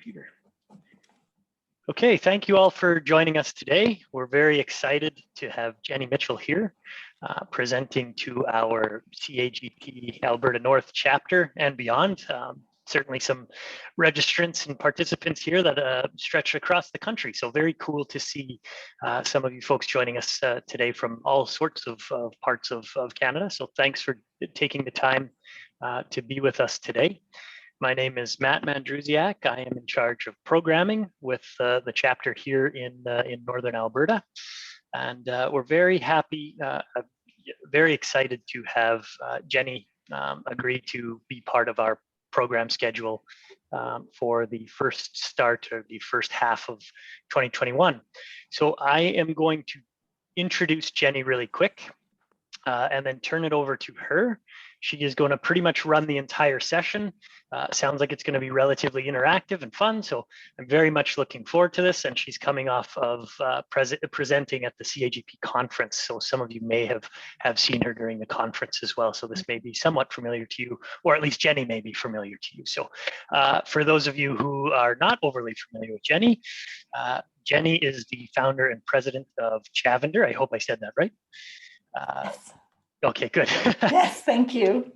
computer. Okay, thank you all for joining us today. We're very excited to have Jenny Mitchell here presenting to our CAGP Alberta North chapter and beyond. Certainly some registrants and participants here that stretch across the country. So very cool to see some of you folks joining us today from all sorts of parts of Canada. So thanks for taking the time to be with us today. My name is Matt Mandrusiak. I am in charge of programming with the chapter here in Northern Alberta. And we're very happy, very excited to have Jenny agree to be part of our program schedule for the first start or the first half of 2021. So I am going to introduce Jenny really quick and then turn it over to her. She is going to pretty much run the entire session. Sounds like it's going to be relatively interactive and fun. So I'm very much looking forward to this. And she's coming off of presenting at the CAGP conference. So some of you may have seen her during the conference as well. So this may be somewhat familiar to you, or at least Jenny may be familiar to you. So for those of you who are not overly familiar with Jenny, Jenny is the founder and president of Chavender. I hope I said that right. Yes. Okay, good. Yes, thank you.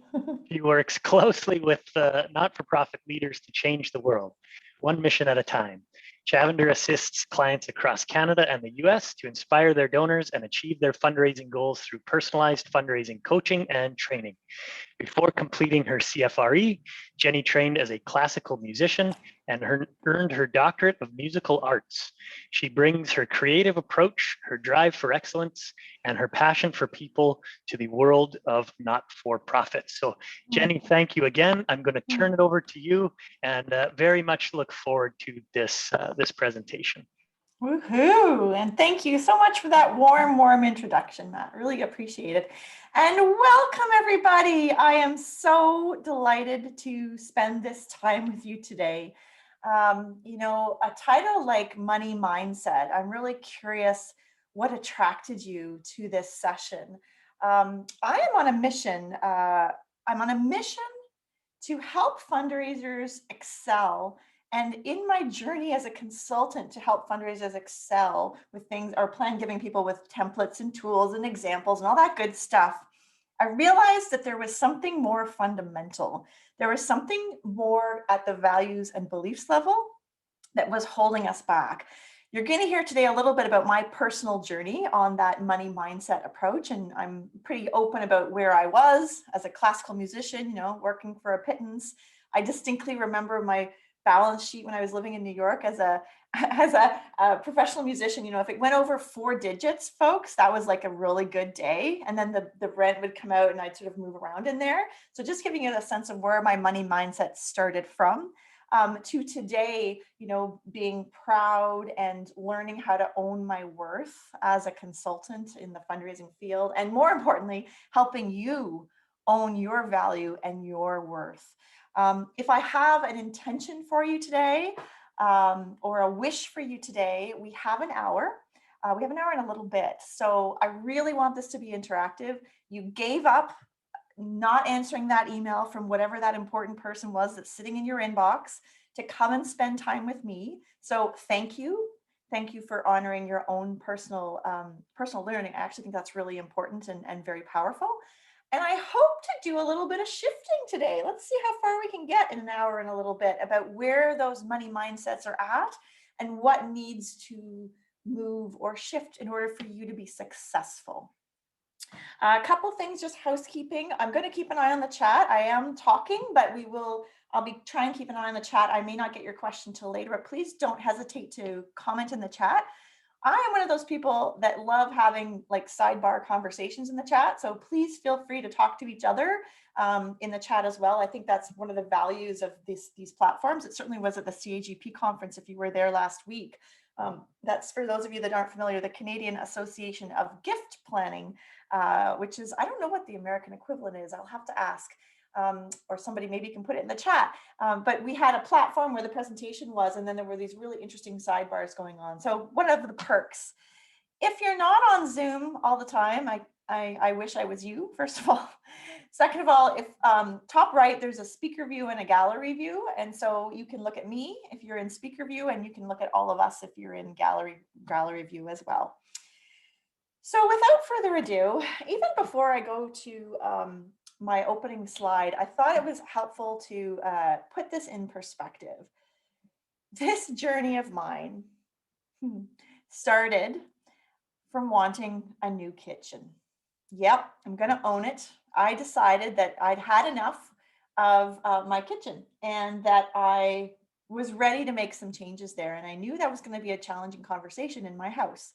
He works closely with not-for-profit leaders to change the world, one mission at a time. Chavender assists clients across Canada and the US to inspire their donors and achieve their fundraising goals through personalized fundraising coaching and training. Before completing her CFRE, Jenny trained as a classical musician and earned her Doctorate of Musical Arts. She brings her creative approach, her drive for excellence, and her passion for people to the world of not-for-profits. So Jenny, thank you again. I'm going to turn it over to you and very much look forward to this presentation. Woohoo! And thank you so much for that warm introduction, Matt. Really appreciate it. And welcome, everybody. I am so delighted to spend this time with you today. You know, a title like Money Mindset, I'm really curious what attracted you to this session. I am on a mission. I'm on a mission to help fundraisers excel. And in my journey as a consultant to help fundraisers excel with things, or plan giving people with templates and tools and examples and all that good stuff, I realized that there was something more fundamental. There was something more at the values and beliefs level that was holding us back. You're going to hear today a little bit about my personal journey on that money mindset approach. And I'm pretty open about where I was as a classical musician, you know, working for a pittance. I distinctly remember my balance sheet when I was living in New York as a professional musician. You know, if it went over 4 digits, folks, that was like a really good day. And then the rent would come out and I'd sort of move around in there. So just giving you a sense of where my money mindset started from. To today, you know, being proud and learning how to own my worth as a consultant in the fundraising field, and more importantly, helping you own your value and your worth. If I have an intention for you today, or a wish for you today, we have an hour. We have an hour and a little bit. So I really want this to be interactive. You gave up not answering that email from whatever that important person was that's sitting in your inbox to come and spend time with me. So thank you. Thank you for honoring your own personal learning. I actually think that's really important and very powerful. And I hope to do a little bit of shifting today. Let's see how far we can get in an hour and a little bit about where those money mindsets are at and what needs to move or shift in order for you to be successful. A couple things, just housekeeping. I'm going to keep an eye on the chat. I am talking, but I'll be trying to keep an eye on the chat. I may not get your question till later, but please don't hesitate to comment in the chat. I am one of those people that love having like sidebar conversations in the chat. So please feel free to talk to each other in the chat as well. I think that's one of the values of these platforms. It certainly was at the CAGP conference if you were there last week. That's for those of you that aren't familiar, the Canadian Association of Gift Planning, which is, I don't know what the American equivalent is. I'll have to ask. Or somebody maybe can put it in the chat. But we had a platform where the presentation was, and then there were these really interesting sidebars going on. So one of the perks, if you're not on Zoom all the time, I wish I was you, first of all. Second of all, if top right, there's a speaker view and a gallery view. And so you can look at me if you're in speaker view, and you can look at all of us if you're in gallery view as well. So without further ado, even before I go to my opening slide, I thought it was helpful to put this in perspective. This journey of mine started from wanting a new kitchen. Yep, I'm going to own it. I decided that I'd had enough of my kitchen and that I was ready to make some changes there. And I knew that was going to be a challenging conversation in my house.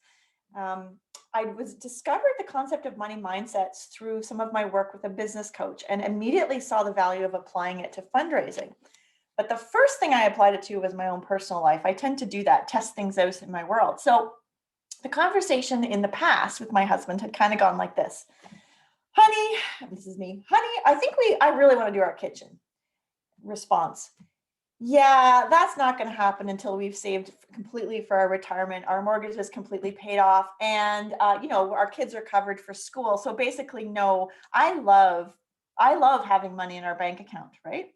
I discovered the concept of money mindsets through some of my work with a business coach, and immediately saw the value of applying it to fundraising. But the first thing I applied it to was my own personal life. I tend to do that, test things out in my world. So the conversation in the past with my husband had kind of gone like this. Honey, this is me. Honey, I really want to do our kitchen. Response. Yeah, that's not going to happen until we've saved completely for our retirement. Our mortgage is completely paid off, and our kids are covered for school. So basically, no. I love having money in our bank account, right?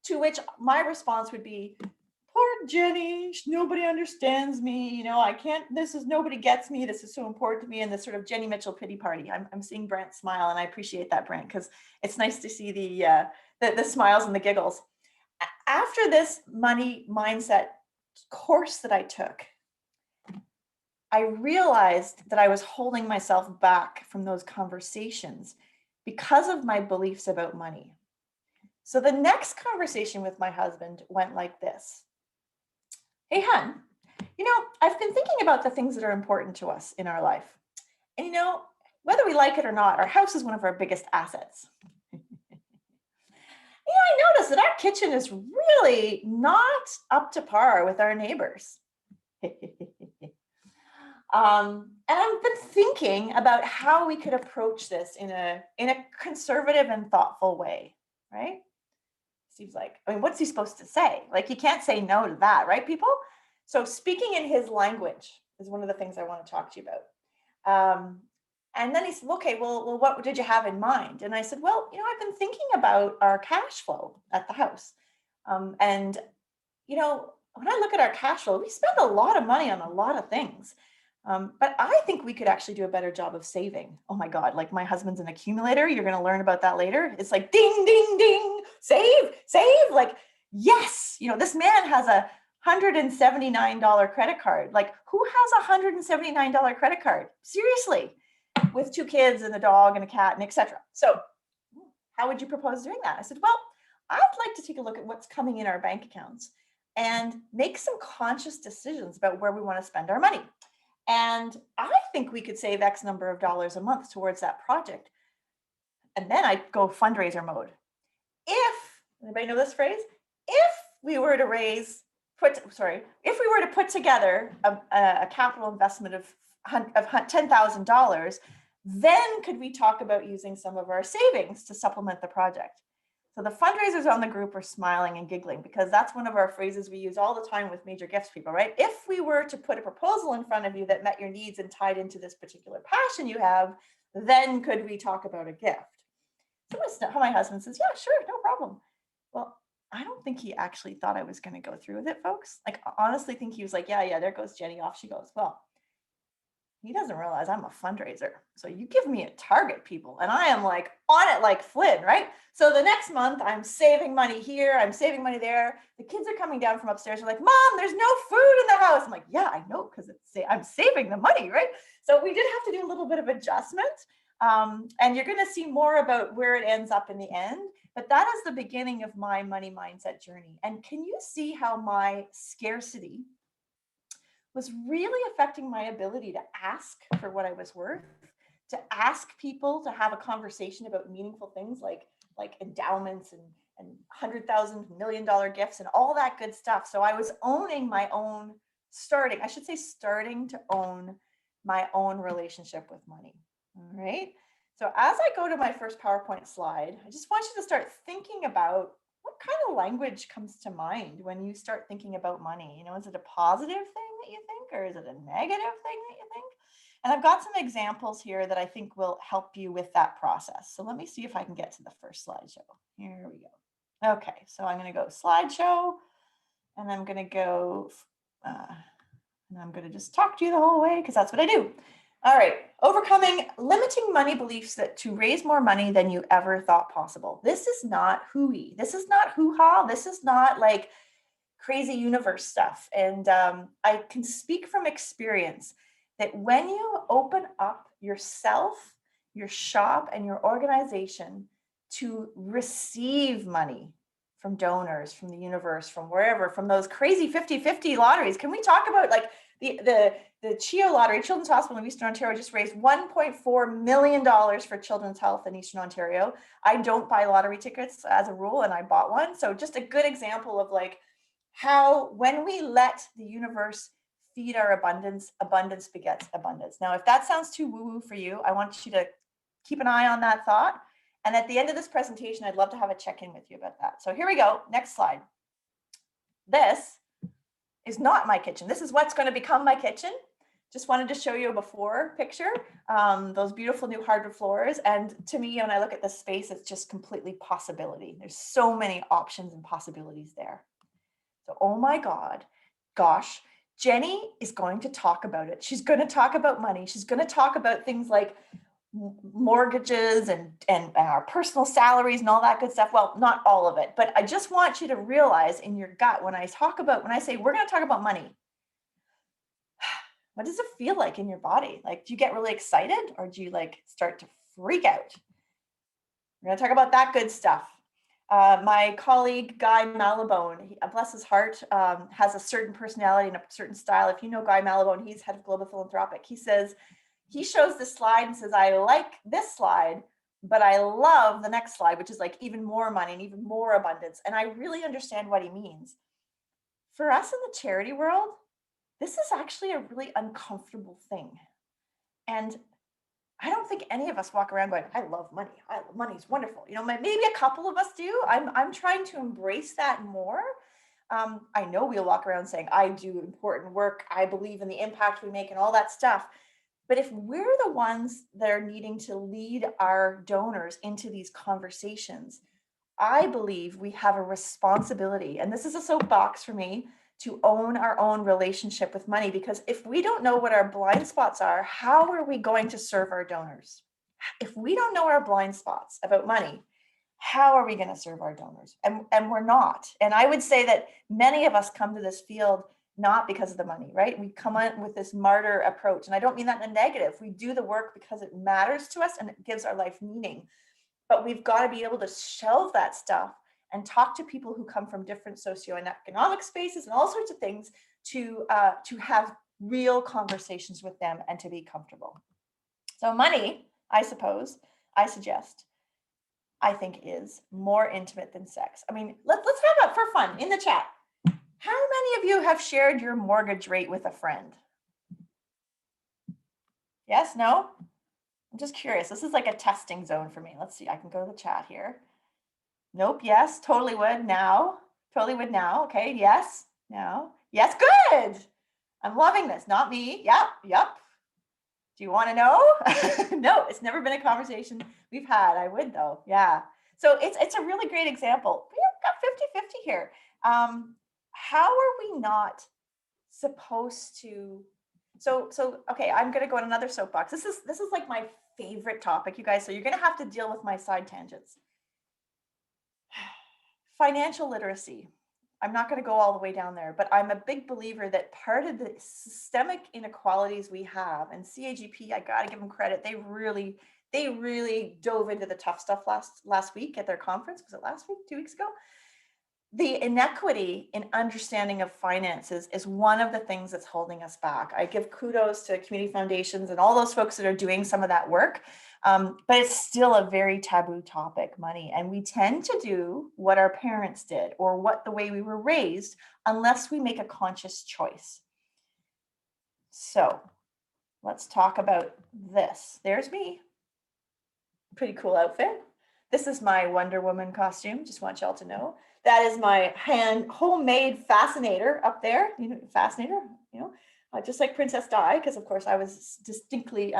To which my response would be, poor Jenny, nobody understands me. I can't, nobody gets me. This is so important to me. And this sort of Jenny Mitchell pity party. I'm seeing Brent smile, and I appreciate that, Brent, because it's nice to see the smiles and the giggles. After this money mindset course that I took, I realized that I was holding myself back from those conversations because of my beliefs about money. So the next conversation with my husband went like this. Hey, hun, I've been thinking about the things that are important to us in our life. And whether we like it or not, our house is one of our biggest assets. I noticed that our kitchen is really not up to par with our neighbors. And I've been thinking about how we could approach this in a conservative and thoughtful way, right? Steve's like, what's he supposed to say? Like, he can't say no to that, right, people? So speaking in his language is one of the things I want to talk to you about. And then he said, okay, well, what did you have in mind? And I said, well, I've been thinking about our cash flow at the house. And when I look at our cash flow, we spend a lot of money on a lot of things. But I think we could actually do a better job of saving. Oh my God, like my husband's an accumulator. You're going to learn about that later. It's like, ding, ding, ding, save. Like, yes, this man has a $179 credit card. Like, who has a $179 credit card? Seriously, with 2 kids and a dog and a cat and etc. So how would you propose doing that? I said, well, I'd like to take a look at what's coming in our bank accounts and make some conscious decisions about where we want to spend our money. And I think we could save X number of dollars a month towards that project. And then I go fundraiser mode. Anybody know this phrase? If we were to put together a capital investment of $10,000, then could we talk about using some of our savings to supplement the project? So the fundraisers on the group are smiling and giggling, because that's one of our phrases we use all the time with major gifts people, right? If we were to put a proposal in front of you that met your needs and tied into this particular passion you have, then could we talk about a gift? So my husband says, yeah, sure, no problem. Well, I don't think he actually thought I was going to go through with it, folks. Like, I honestly think he was like, yeah, there goes Jenny, off she goes. Well, he doesn't realize I'm a fundraiser. So you give me a target, people, and I am like on it like Flynn, right? So the next month I'm saving money here, I'm saving money there. The kids are coming down from upstairs. They're like, Mom, there's no food in the house. I'm like, yeah, I know, because I'm saving the money, right? So we did have to do a little bit of adjustment. And you're going to see more about where it ends up in the end. But that is the beginning of my money mindset journey. And can you see how my scarcity was really affecting my ability to ask for what I was worth, to ask people to have a conversation about meaningful things like endowments and $100,000 million gifts and all that good stuff. So I was owning my own, starting to own my own relationship with money. All right. So as I go to my first PowerPoint slide, I just want you to start thinking about what kind of language comes to mind when you start thinking about money. Is it a positive thing that you think, or is it a negative thing that you think? And I've got some examples here that I think will help you with that process. So let me see if I can get to the first slideshow. Here we go. Okay, so I'm going to go slideshow, and I'm going to go, and I'm going to just talk to you the whole way because that's what I do. All right, overcoming limiting money beliefs that to raise more money than you ever thought possible. This is not hooey. This is not hoo-ha. This is not like crazy universe stuff. And I can speak from experience that when you open up yourself, your shop, and your organization to receive money from donors, from the universe, from wherever, from those crazy 50-50 lotteries. Can we talk about like the CHEO lottery? Children's Hospital in Eastern Ontario just raised $1.4 million for children's health in Eastern Ontario. I don't buy lottery tickets as a rule, and I bought one. So just a good example of like how when we let the universe feed our abundance, abundance begets abundance. Now, if that sounds too woo-woo for you, I want you to keep an eye on that thought. And at the end of this presentation, I'd love to have a check-in with you about that. So here we go. Next slide. This is not my kitchen. This is what's going to become my kitchen. Just wanted to show you a before picture, those beautiful new hardwood floors. And to me, when I look at this space, it's just completely possibility. There's so many options and possibilities there. So, oh my gosh, Jenny is going to talk about it. She's going to talk about money. She's going to talk about things like mortgages and our personal salaries and all that good stuff. Well, not all of it, but I just want you to realize in your gut when I say we're going to talk about money, what does it feel like in your body? Like, do you get really excited or do you like start to freak out? We're going to talk about that good stuff. My colleague, Guy Malabone, bless his heart, has a certain personality and a certain style. If you know Guy Malabone, he's head of Global Philanthropic. He shows this slide and says, I like this slide, but I love the next slide, which is like even more money and even more abundance. And I really understand what he means. For us in the charity world, this is actually a really uncomfortable thing. And I don't think any of us walk around going, I love money. Money's wonderful. You know, maybe a couple of us do. I'm trying to embrace that more. I know we'll walk around saying, I do important work. I believe in the impact we make and all that stuff. But if we're the ones that are needing to lead our donors into these conversations, I believe we have a responsibility, and this is a soapbox for me, to own our own relationship with money. Because if we don't know what our blind spots are, how are we going to serve our donors? If we don't know our blind spots about money, how are we going to serve our donors? And we're not. And I would say that many of us come to this field not because of the money, right? We come in with this martyr approach. And I don't mean that in a negative. We do the work because it matters to us and it gives our life meaning. But we've got to be able to shelve that stuff and talk to people who come from different socioeconomic spaces and all sorts of things to have real conversations with them and to be comfortable. So money, I suggest, I think is more intimate than sex. I mean, let's have that for fun in the chat. How many of you have shared your mortgage rate with a friend? Yes, no? I'm just curious. This is like a testing zone for me. Let's see, I can go to the chat here. Nope, yes, totally would now. Totally would now. Okay, yes, no. Yes, good. I'm loving this. Not me. Yep. Do you want to know? No, it's never been a conversation we've had. I would though. Yeah. So it's a really great example. We've got 50-50 here. How are we not supposed to? So okay, I'm going to go on another soapbox. This is like my favorite topic, you guys. So you're going to have to deal with my side tangents. Financial literacy. I'm not going to go all the way down there, but I'm a big believer that part of the systemic inequalities we have, and CAGP, I got to give them credit. They really dove into the tough stuff last week at their conference. Was it last week, 2 weeks ago? The inequity in understanding of finances is one of the things that's holding us back. I give kudos to community foundations and all those folks that are doing some of that work. But it's still a very taboo topic, money. And we tend to do what our parents did or what the way we were raised, unless we make a conscious choice. So let's talk about this. There's me. Pretty cool outfit. This is my Wonder Woman costume. Just want y'all to know. That is my homemade fascinator up there. You know, fascinator, you know. just like Princess Di, because of course I was distinctly,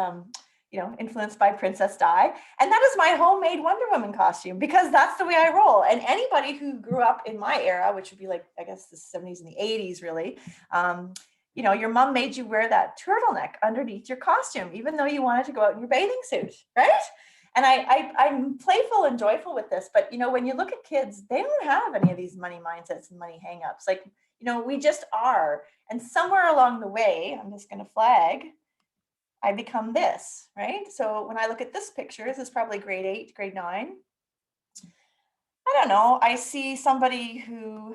influenced by Princess Di. And that is my homemade Wonder Woman costume, because that's the way I roll. And anybody who grew up in my era, which would be like, I guess the 70s and the 80s, really, your mom made you wear that turtleneck underneath your costume, even though you wanted to go out in your bathing suit, right? And I'm playful and joyful with this, but when you look at kids, they don't have any of these money mindsets and money hangups. Like, we just are. And somewhere along the way, I'm just going to flag, I become this, right? So when I look at this picture, this is probably grade 8, grade 9. I don't know. I see somebody who,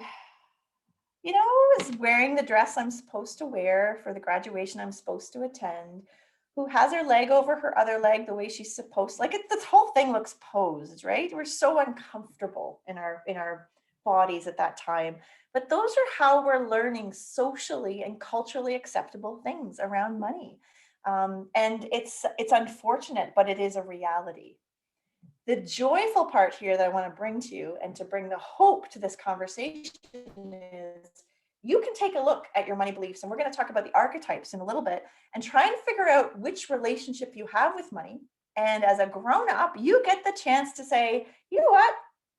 is wearing the dress I'm supposed to wear for the graduation I'm supposed to attend, who has her leg over her other leg the way she's supposed to. Like, this whole thing looks posed, right? We're so uncomfortable in our bodies at that time. But those are how we're learning socially and culturally acceptable things around money. And it's unfortunate, but it is a reality. The joyful part here that I want to bring to you, and to bring the hope to this conversation, is you can take a look at your money beliefs, and we're going to talk about the archetypes in a little bit, and try and figure out which relationship you have with money. And as a grown-up, you get the chance to say, you know what?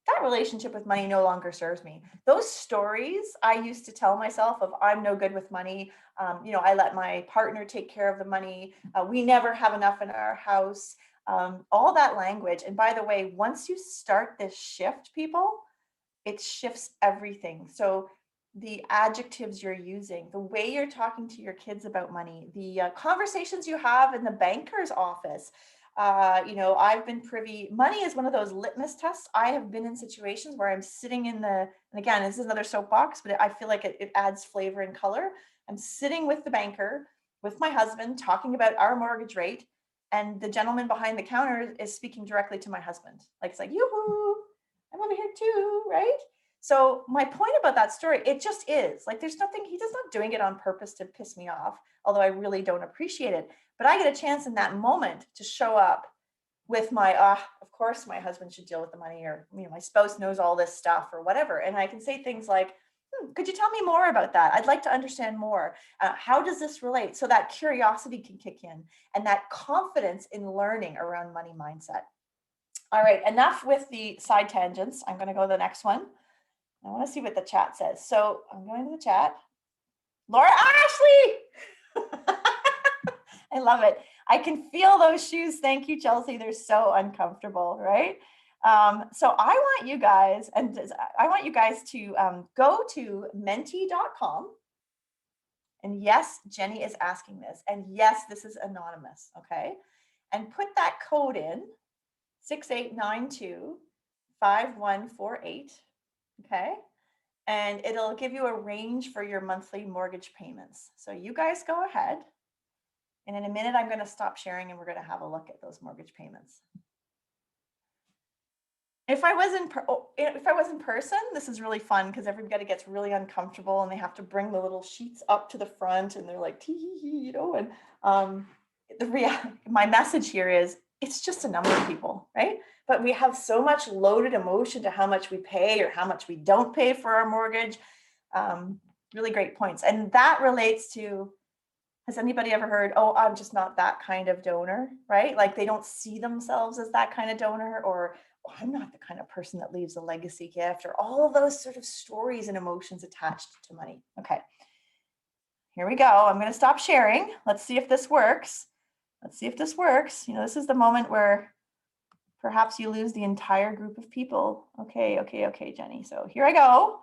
That relationship with money no longer serves me. Those stories I used to tell myself of, I'm no good with money. I let my partner take care of the money. We never have enough in our house. All that language. And by the way, once you start this shift, people, it shifts everything. So the adjectives you're using, the way you're talking to your kids about money, the conversations you have in the banker's office. I've been privy, money is one of those litmus tests. I have been in situations where I'm sitting and again, this is another soapbox, but I feel like it adds flavor and color. I'm sitting with the banker, with my husband, talking about our mortgage rate. And the gentleman behind the counter is speaking directly to my husband. Like, it's like, yoo-hoo, I'm over here too, right? So my point about that story, it just is. Like, there's nothing, he's not doing it on purpose to piss me off, although I really don't appreciate it. But I get a chance in that moment to show up with my, of course my husband should deal with the money, or my spouse knows all this stuff or whatever. And I can say things like, could you tell me more about that? I'd like to understand more. How does this relate? So that curiosity can kick in, and that confidence in learning around money mindset. All right, enough with the side tangents. I'm going to go to the next one. I want to see what the chat says. So I'm going to the chat. Laura Ashley! I love it. I can feel those shoes. Thank you, Chelsea. They're so uncomfortable, right? So I want you guys, to go to menti.com. And yes, Jenny is asking this. And yes, this is anonymous, okay? And put that code in, 6892-5148, okay? And it'll give you a range for your monthly mortgage payments. So you guys go ahead. And in a minute, I'm going to stop sharing and we're going to have a look at those mortgage payments. If I was in person, this is really fun because everybody gets really uncomfortable and they have to bring the little sheets up to the front and they're like, tee, and my message here is, it's just a number of people, right? But we have so much loaded emotion to how much we pay or how much we don't pay for our mortgage. Really great points. And that relates to, has anybody ever heard, oh, I'm just not that kind of donor, right? Like, they don't see themselves as that kind of donor, or oh, I'm not the kind of person that leaves a legacy gift, or all of those sort of stories and emotions attached to money. Okay, here we go. I'm going to stop sharing. Let's see if this works. This is the moment where perhaps you lose the entire group of people. Okay, Jenny. So here I go.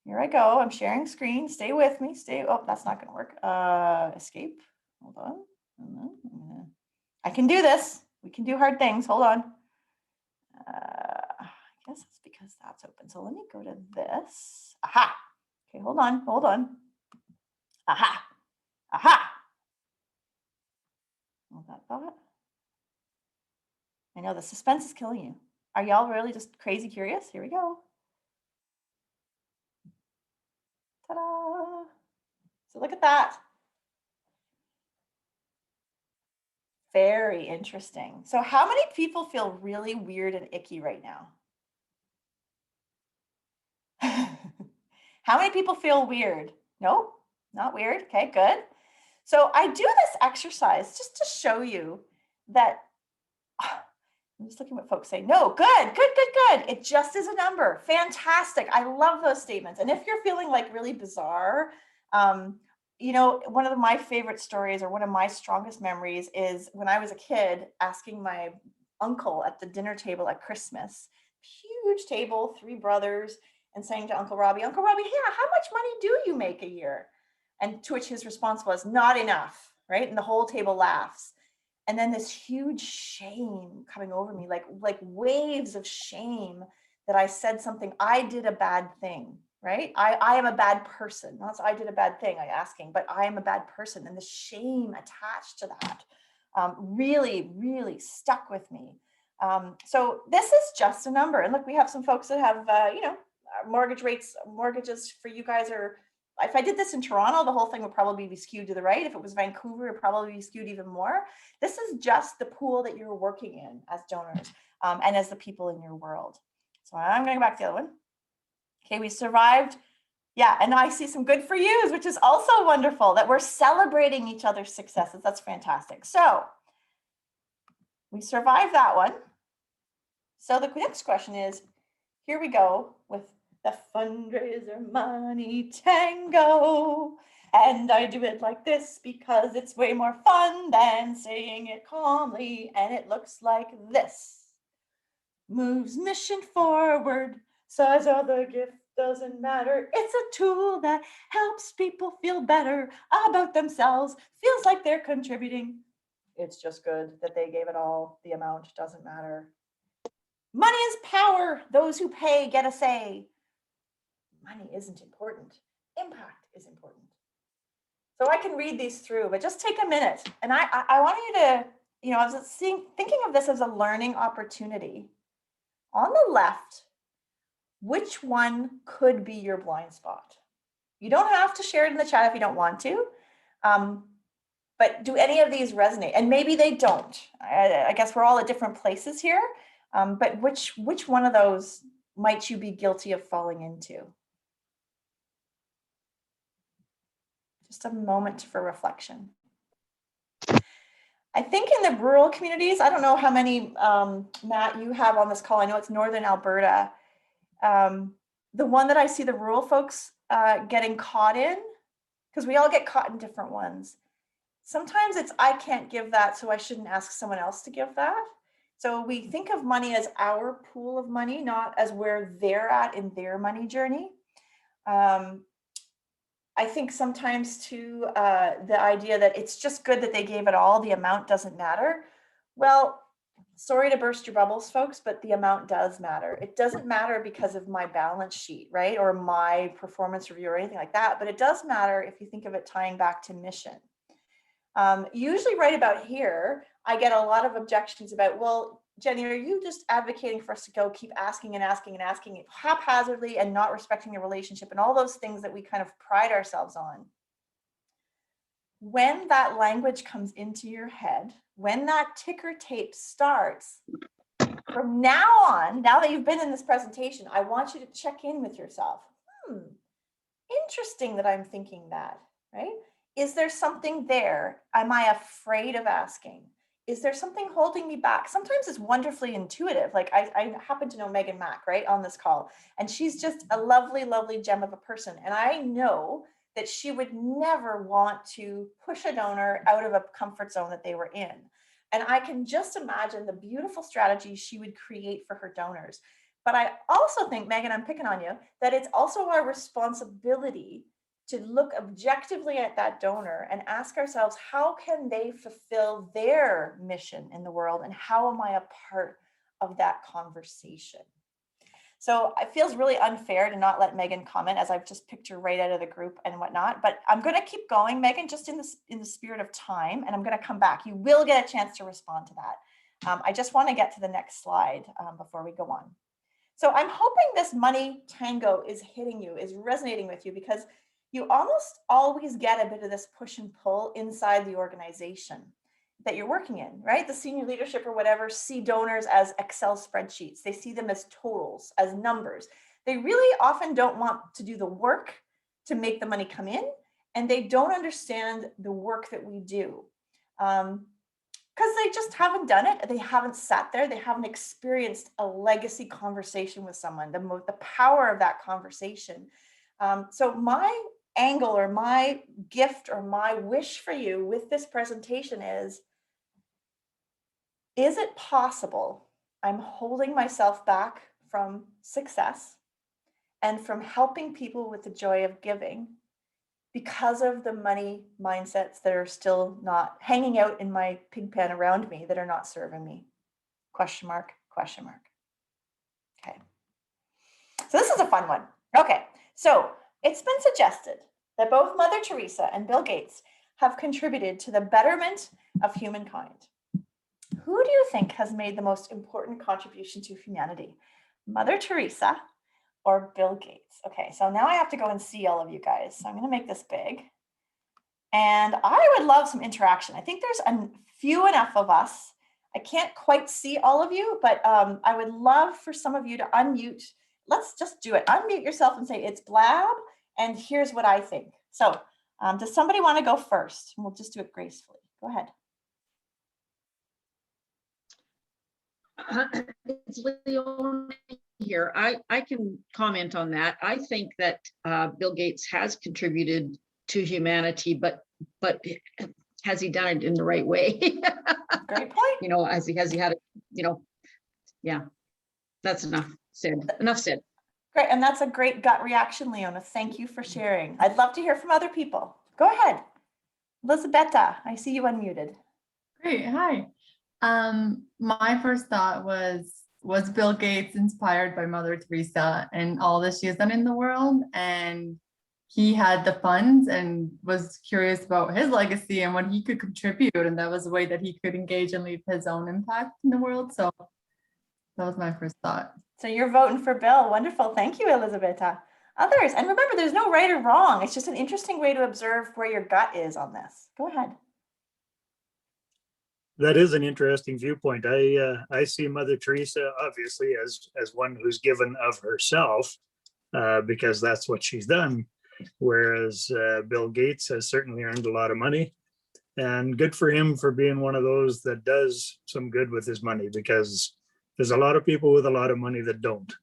I'm sharing screen. Stay with me. Oh, that's not going to work. Escape. Hold on. I can do this. We can do hard things. Hold on. I guess it's because that's open. So let me go to this. Aha. Okay, hold on. Aha. Hold that thought. I know the suspense is killing you. Are y'all really just crazy curious? Here we go. Ta-da. So look at that. Very interesting. So how many people feel really weird and icky right now? How many people feel weird? Nope. Not weird. Okay, good. So I do this exercise just to show you that I'm just looking at what folks say. No, good. It just is a number. Fantastic. I love those statements. And if you're feeling like really bizarre, one of my favorite stories or one of my strongest memories is when I was a kid asking my uncle at the dinner table at Christmas, huge table, 3 brothers, and saying to Uncle Robbie, yeah, how much money do you make a year? And to which his response was, not enough, right? And the whole table laughs. And then this huge shame coming over me, like waves of shame that I said something, I did a bad thing, right? I am a bad person. Not I did a bad thing, I asking, but I am a bad person. And the shame attached to that really, really stuck with me. So this is just a number. And look, we have some folks that have, mortgages for you guys are, if I did this in Toronto, the whole thing would probably be skewed to the right. If it was Vancouver, it would probably be skewed even more. This is just the pool that you're working in as donors and as the people in your world. So I'm going to go back to the other one. Okay, we survived. Yeah, and I see some good for yous, which is also wonderful that we're celebrating each other's successes. That's fantastic. So we survived that one. So the next question is, here we go with the fundraiser money tango. And I do it like this because it's way more fun than saying it calmly. And it looks like this. Moves mission forward, size of the gift doesn't matter. It's a tool that helps people feel better about themselves. Feels like they're contributing. It's just good that they gave it all. The amount doesn't matter. Money is power. Those who pay get a say. Money isn't important. Impact is important. So I can read these through, but just take a minute. And I want you to, I was thinking of this as a learning opportunity. On the left, which one could be your blind spot? You don't have to share it in the chat if you don't want to. But do any of these resonate? And maybe they don't. I guess we're all at different places here. But which one of those might you be guilty of falling into? Just a moment for reflection. I think in the rural communities, I don't know how many, Matt, you have on this call. I know it's Northern Alberta. The one that I see the rural folks getting caught in, because we all get caught in different ones. Sometimes it's, I can't give that, so I shouldn't ask someone else to give that. So we think of money as our pool of money, not as where they're at in their money journey. I think sometimes too, the idea that it's just good that they gave it all, the amount doesn't matter. Well, sorry to burst your bubbles, folks, but the amount does matter. It doesn't matter because of my balance sheet, right? Or my performance review or anything like that, but it does matter if you think of it tying back to mission. Usually right about here, I get a lot of objections about, well, Jenny, are you just advocating for us to go keep asking and asking and asking haphazardly and not respecting the relationship and all those things that we kind of pride ourselves on? When that language comes into your head, when that ticker tape starts, from now on, now that you've been in this presentation, I want you to check in with yourself. Interesting that I'm thinking that, right? Is there something there? Am I afraid of asking? Is there something holding me back? Sometimes it's wonderfully intuitive. Like I happen to know Megan Mack, right, on this call, and she's just a lovely, lovely gem of a person. And I know that she would never want to push a donor out of a comfort zone that they were in. And I can just imagine the beautiful strategies she would create for her donors. But I also think, Megan, I'm picking on you, that it's also our responsibility to look objectively at that donor and ask ourselves, how can they fulfill their mission in the world? And how am I a part of that conversation? So it feels really unfair to not let Megan comment, as I've just picked her right out of the group and whatnot. But I'm going to keep going, Megan, just in the spirit of time, and I'm going to come back. You will get a chance to respond to that. I just want to get to the next slide before we go on. So I'm hoping this money tango is hitting you, is resonating with you, because you almost always get a bit of this push and pull inside the organization that you're working in, right? The senior leadership or whatever see donors as Excel spreadsheets. They see them as totals, as numbers. They really often don't want to do the work to make the money come in. and they don't understand the work that we do. Because they just haven't done it. They haven't sat there. They haven't experienced a legacy conversation with someone, the power of that conversation. So my angle or my gift or my wish for you with this presentation is it possible I'm holding myself back from success and from helping people with the joy of giving because of the money mindsets that are still not hanging out in my pig pen around me that are not serving me? Question mark, question mark. Okay. So this is a fun one. Okay. So it's been suggested that both Mother Teresa and Bill Gates have contributed to the betterment of humankind. Who do you think has made the most important contribution to humanity? Mother Teresa or Bill Gates? Okay, so now I have to go and see all of you guys. So I'm going to make this big. And I would love some interaction. I think there's a few enough of us. I can't quite see all of you, but I would love for some of you to unmute. Let's just do it. Unmute yourself and say, it's Blab, and here's what I think. So does somebody want to go first? We'll just do it gracefully. Go ahead. It's Leona here. I can comment on that. I think that Bill Gates has contributed to humanity, but has he done it in the right way? Great point. You know, has he had it, you know, yeah, that's enough said. Enough said. Great, and that's a great gut reaction, Leona. Thank you for sharing. I'd love to hear from other people. Go ahead. Elisabetta, I see you unmuted. Great, hi. My first thought was Bill Gates inspired by Mother Teresa and all that she has done in the world, and he had the funds and was curious about his legacy and what he could contribute, and that was a way that he could engage and leave his own impact in the world. So that was my first thought. So you're voting for Bill. Wonderful. Thank you, Elisabetta. Others, and remember, there's no right or wrong. It's just an interesting way to observe where your gut is on this. Go ahead. That is an interesting viewpoint. I see Mother Teresa obviously as one who's given of herself because that's what she's done, whereas Bill Gates has certainly earned a lot of money, and good for him for being one of those that does some good with his money, because there's a lot of people with a lot of money that don't.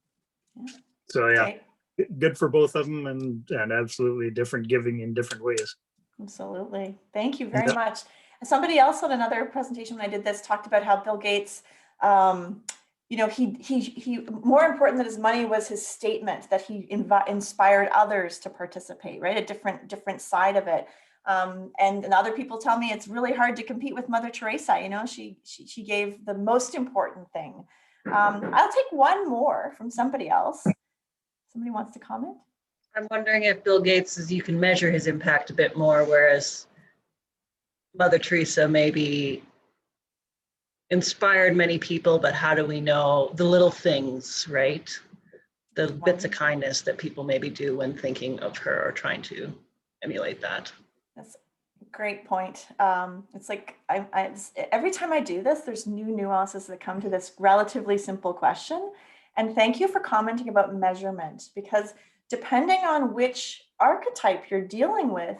So yeah, Okay. Good for both of them, and absolutely different giving in different ways. Absolutely. Thank you very Yeah. much. Somebody else on another presentation when I did this talked about how Bill Gates, you know, he more important than his money was his statement that he inspired others to participate, right? A different side of it. And other people tell me it's really hard to compete with Mother Teresa. You know, she gave the most important thing. I'll take one more from somebody else. Somebody wants to comment? I'm wondering if Bill Gates you can measure his impact a bit more, whereas Mother Teresa maybe inspired many people, but how do we know the little things, right? The bits of kindness that people maybe do when thinking of her or trying to emulate that. That's a great point. It's like every time I do this, there's new nuances that come to this relatively simple question. And thank you for commenting about measurement, because depending on which archetype you're dealing with,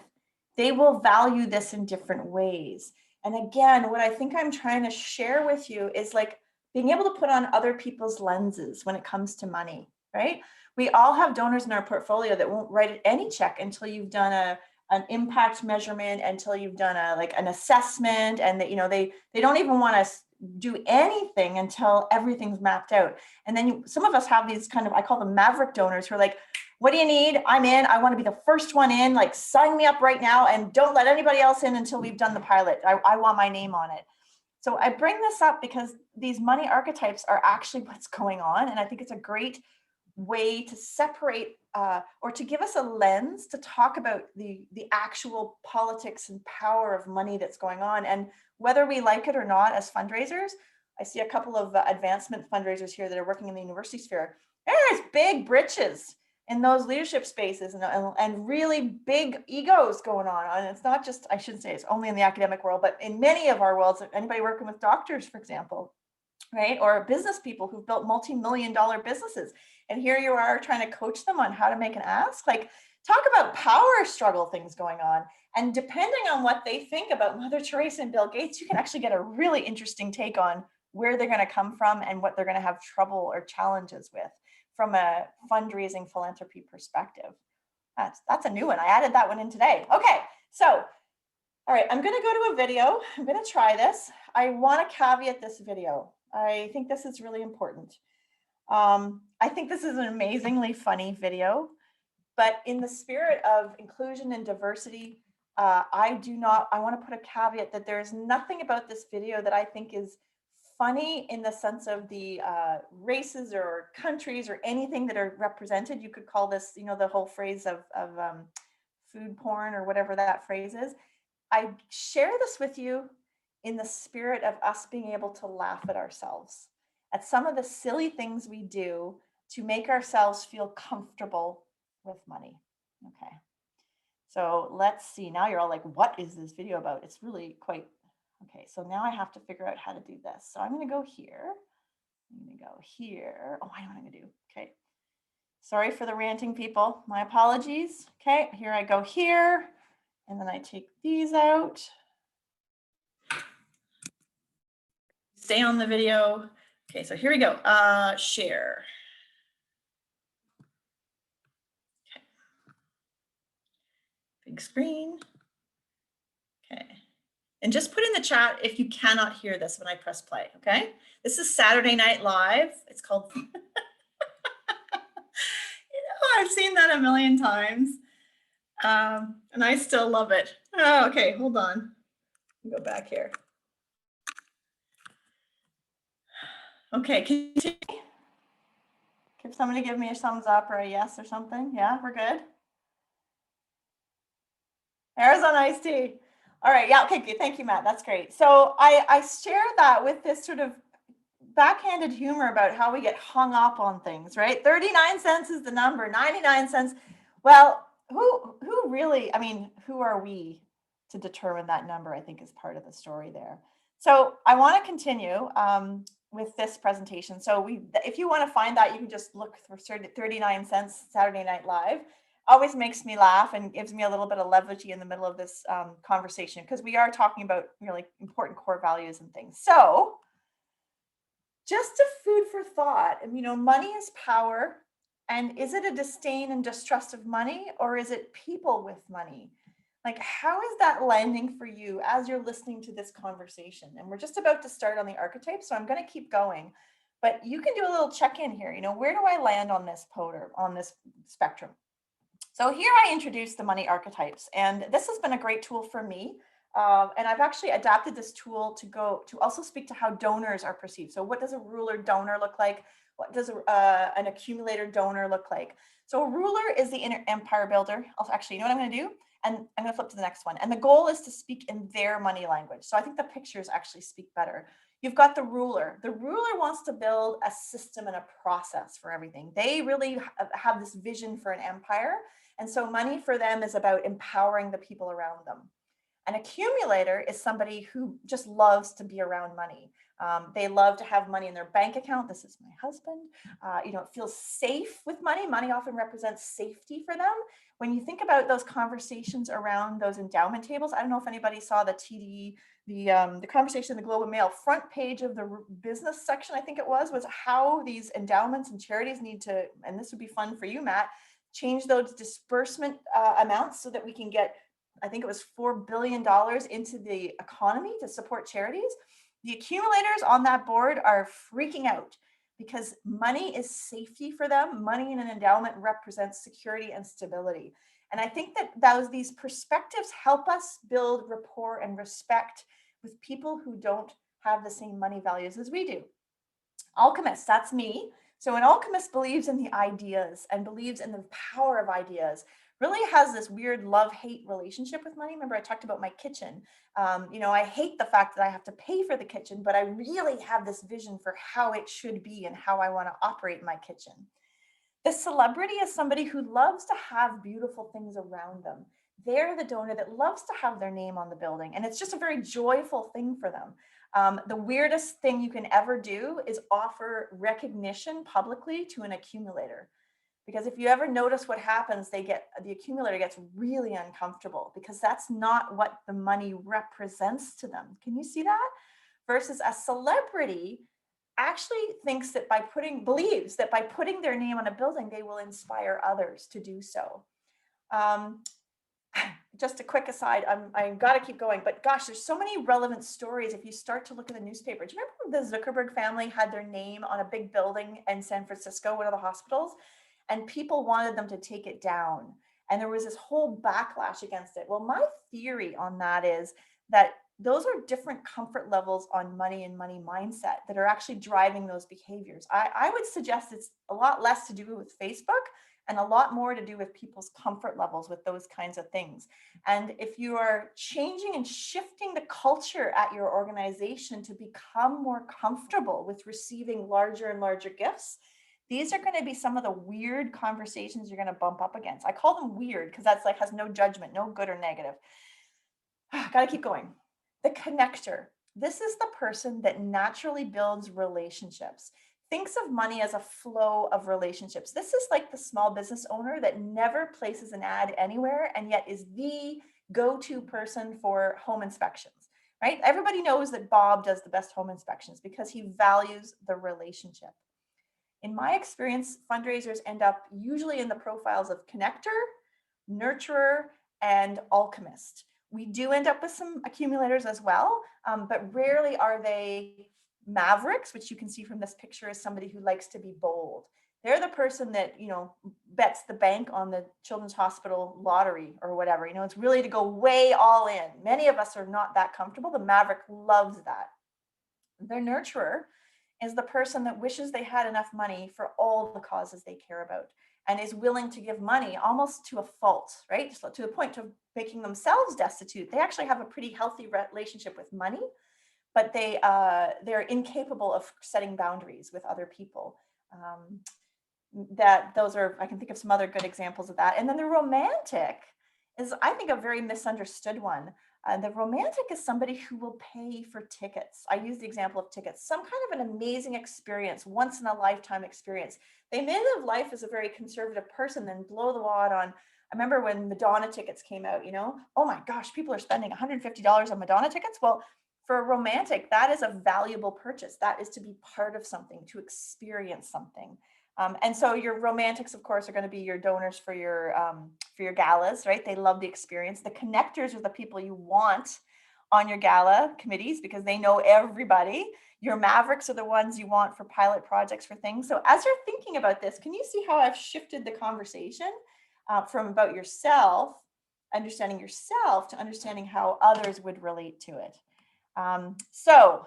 they will value this in different ways. And again, what I think I'm trying to share with you is like being able to put on other people's lenses when it comes to money, right? We all have donors in our portfolio that won't write any check until you've done an impact measurement, until you've done an assessment, and that, you know, they don't even want to do anything until everything's mapped out. And then some of us have these kind of, I call them maverick donors, who are like, what do you need? I'm in. I want to be the first one in. Like, sign me up right now and don't let anybody else in until we've done the pilot. I want my name on it. So I bring this up because these money archetypes are actually what's going on. And I think it's a great way to separate or to give us a lens to talk about the actual politics and power of money that's going on. And whether we like it or not as fundraisers, I see a couple of advancement fundraisers here that are working in the university sphere. There's big britches in those leadership spaces and really big egos going on. And it's not just, I shouldn't say it's only in the academic world, but in many of our worlds, anybody working with doctors, for example, right? Or business people who've built multi-million-dollar businesses. And here you are trying to coach them on how to make an ask. Like, Talk about power struggle things going on. And depending on what they think about Mother Teresa and Bill Gates, you can actually get a really interesting take on where they're going to come from and what they're going to have trouble or challenges with from a fundraising philanthropy perspective. That's a new one. I added that one in today. Okay, so, all right, I'm going to go to a video. I'm going to try this. I want to caveat this video. I think this is really important. I think this is an amazingly funny video, but in the spirit of inclusion and diversity, I want to put a caveat that there is nothing about this video that I think is funny in the sense of the races or countries or anything that are represented. You could call this, you know, the whole phrase of food porn or whatever that phrase is. I share this with you in the spirit of us being able to laugh at ourselves, at some of the silly things we do to make ourselves feel comfortable with money. Okay. So let's see. Now you're all like, what is this video about? It's really quite, okay. So now I have to figure out how to do this. So I'm going to go here. I'm going to go here. Oh, I know what I'm going to do. Okay. Sorry for the ranting people. My apologies. Okay. Here I go here. And then I take these out. Stay on the video. Okay. So here we go. Share. Big screen. Okay. And just put in the chat if you cannot hear this when I press play, okay? This is Saturday Night Live. It's called, you know, I've seen that a million times. And I still love it. Oh, okay, hold on. Go back here. Okay, continue. Can somebody give me a thumbs up or a yes or something? Yeah, we're good. Arizona iced tea. All right, yeah, okay, good. Thank you, Matt. That's great. So I share that with this sort of backhanded humor about how we get hung up on things, right? 39 cents is the number, 99 cents. Well, who really, I mean, who are we to determine that number? I think is part of the story there. So I want to continue with this presentation. So if you want to find that, you can just look for 39 cents Saturday Night Live. Always makes me laugh and gives me a little bit of levity in the middle of this conversation, because we are talking about really important core values and things. So just a food for thought, you know, money is power. And is it a disdain and distrust of money, or is it people with money? Like, how is that landing for you as you're listening to this conversation? And we're just about to start on the archetypes, so I'm going to keep going. But you can do a little check-in here. You know, where do I land on this on this spectrum? So here I introduced the money archetypes, and this has been a great tool for me. And I've actually adapted this tool to also speak to how donors are perceived. So what does a ruler donor look like? What does an accumulator donor look like? So a ruler is the inner empire builder. Actually, you know what I'm going to do? And I'm going to flip to the next one. And the goal is to speak in their money language. So I think the pictures actually speak better. You've got the ruler. The ruler wants to build a system and a process for everything. They really have this vision for an empire. And so money for them is about empowering the people around them. An accumulator is somebody who just loves to be around money. They love to have money in their bank account. This is my husband. You know, it feels safe with money. Money often represents safety for them. When you think about those conversations around those endowment tables, I don't know if anybody saw the TD, the conversation in the Globe and Mail front page of the business section, I think it was how these endowments and charities need to, and this would be fun for you, Matt, change those disbursement amounts so that we can get, I think it was $4 billion into the economy to support charities. The accumulators on that board are freaking out because money is safety for them. Money in an endowment represents security and stability. And I think that these perspectives help us build rapport and respect with people who don't have the same money values as we do. Alchemists, that's me. So an alchemist believes in the ideas and believes in the power of ideas, really has this weird love-hate relationship with money. Remember, I talked about my kitchen. You know, I hate the fact that I have to pay for the kitchen, but I really have this vision for how it should be and how I want to operate my kitchen. The celebrity is somebody who loves to have beautiful things around them. They're the donor that loves to have their name on the building, and it's just a very joyful thing for them. The weirdest thing you can ever do is offer recognition publicly to an accumulator, Because if you ever notice what happens, the accumulator gets really uncomfortable because that's not what the money represents to them. Can you see that? Versus a celebrity actually believes that by putting their name on a building, they will inspire others to do so. Just a quick aside, I gotta keep going, but gosh, there's so many relevant stories if you start to look at the newspaper. Do you remember the Zuckerberg family had their name on a big building in San Francisco, one of the hospitals, and people wanted them to take it down. And there was this whole backlash against it. Well, my theory on that is that those are different comfort levels on money and money mindset that are actually driving those behaviors. I would suggest it's a lot less to do with Facebook and a lot more to do with people's comfort levels with those kinds of things. And if you are changing and shifting the culture at your organization to become more comfortable with receiving larger and larger gifts, these are going to be some of the weird conversations you're going to bump up against. I call them weird because that's like has no judgment, no good or negative. Got to keep going. The connector. This is the person that naturally builds relationships. Thinks of money as a flow of relationships. This is like the small business owner that never places an ad anywhere and yet is the go-to person for home inspections, right? Everybody knows that Bob does the best home inspections because he values the relationship. In my experience, fundraisers end up usually in the profiles of connector, nurturer, and alchemist. We do end up with some accumulators as well, but rarely are they mavericks, which you can see from this picture as somebody who likes to be bold. They're the person that, bets the bank on the Children's Hospital lottery or whatever. It's really to go way all in. Many of us are not that comfortable. The maverick loves that. Their nurturer is the person that wishes they had enough money for all the causes they care about and is willing to give money almost to a fault, right? So to the point of making themselves destitute. They actually have a pretty healthy relationship with money, but they're incapable of setting boundaries with other people. I can think of some other good examples of that. And then the romantic is, I think, a very misunderstood one. The romantic is somebody who will pay for tickets. I use the example of tickets, some kind of an amazing experience, once in a lifetime experience. They may live life as a very conservative person, then blow the wad on. I remember when Madonna tickets came out, oh my gosh, people are spending $150 on Madonna tickets. Well, for a romantic, that is a valuable purchase. That is to be part of something, to experience something. And so your romantics, of course, are going to be your donors for your galas, right? They love the experience. The connectors are the people you want on your gala committees because they know everybody. Your mavericks are the ones you want for pilot projects for things. So as you're thinking about this, can you see how I've shifted the conversation from about yourself, understanding yourself, to understanding how others would relate to it? So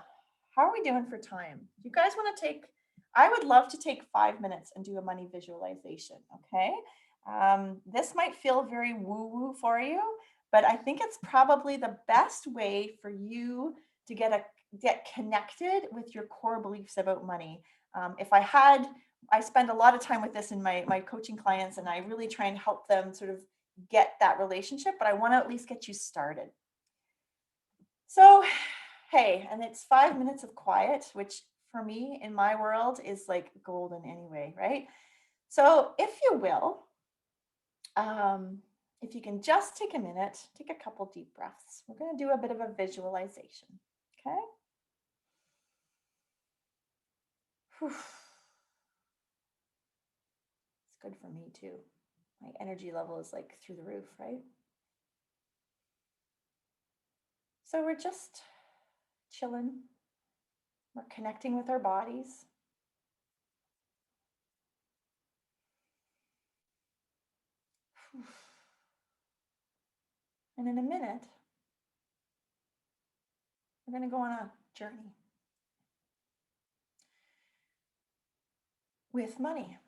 how are we doing for time? Do you guys want to I would love to take 5 minutes and do a money visualization, okay? This might feel very woo-woo for you, but I think it's probably the best way for you to get connected with your core beliefs about money. I spend a lot of time with this in my coaching clients, and I really try and help them sort of get that relationship, but I want to at least get you started. So, hey, and it's 5 minutes of quiet, which for me in my world is like golden anyway, right? So if you will, if you can just take a minute, take a couple deep breaths. We're going to do a bit of a visualization, okay? Whew. It's good for me too. My energy level is like through the roof, right? So we're just chilling. We're connecting with our bodies. And in a minute, we're going to go on a journey with money.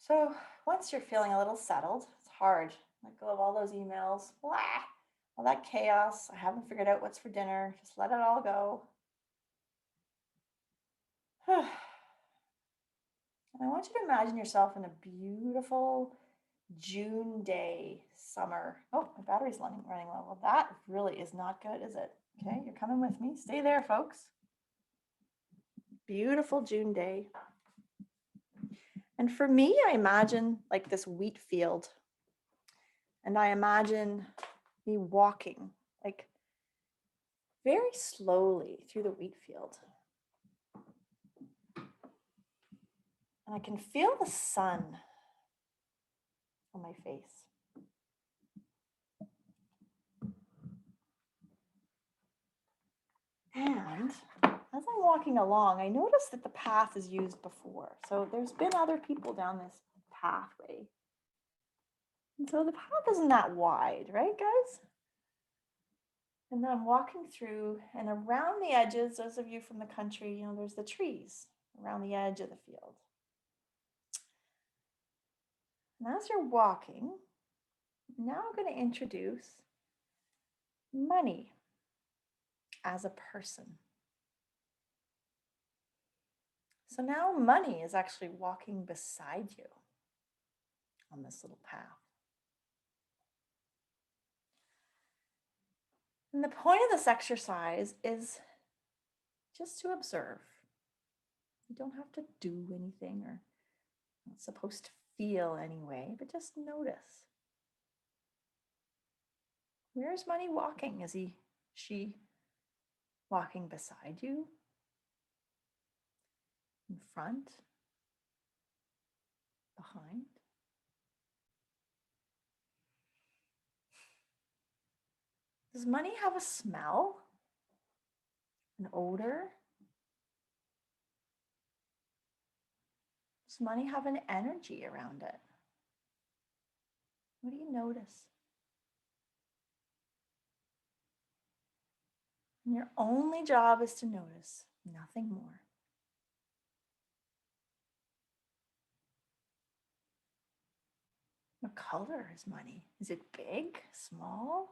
So once you're feeling a little settled, it's hard. Let go of all those emails, all that chaos. I haven't figured out what's for dinner. Just let it all go. And I want you to imagine yourself in a beautiful June day, summer. Oh, my battery's running low. Well, that really is not good, is it? Okay, you're coming with me. Stay there, folks. Beautiful June day. And for me, I imagine like this wheat field. And I imagine me walking like very slowly through the wheat field. And I can feel the sun on my face. And as I'm walking along, I notice that the path is used before. So there's been other people down this pathway. And so the path isn't that wide, right, guys? And then I'm walking through, and around the edges, those of you from the country, you know, there's the trees around the edge of the field. And as you're walking, now I'm going to introduce money as a person. So now money is actually walking beside you on this little path. And the point of this exercise is just to observe. You don't have to do anything or not supposed to feel anyway, but just notice. Where's money walking? Is she walking beside you? In front? Behind? Does money have a smell? An odor? Does money have an energy around it? What do you notice? And your only job is to notice, nothing more. What color is money? Is it big, small?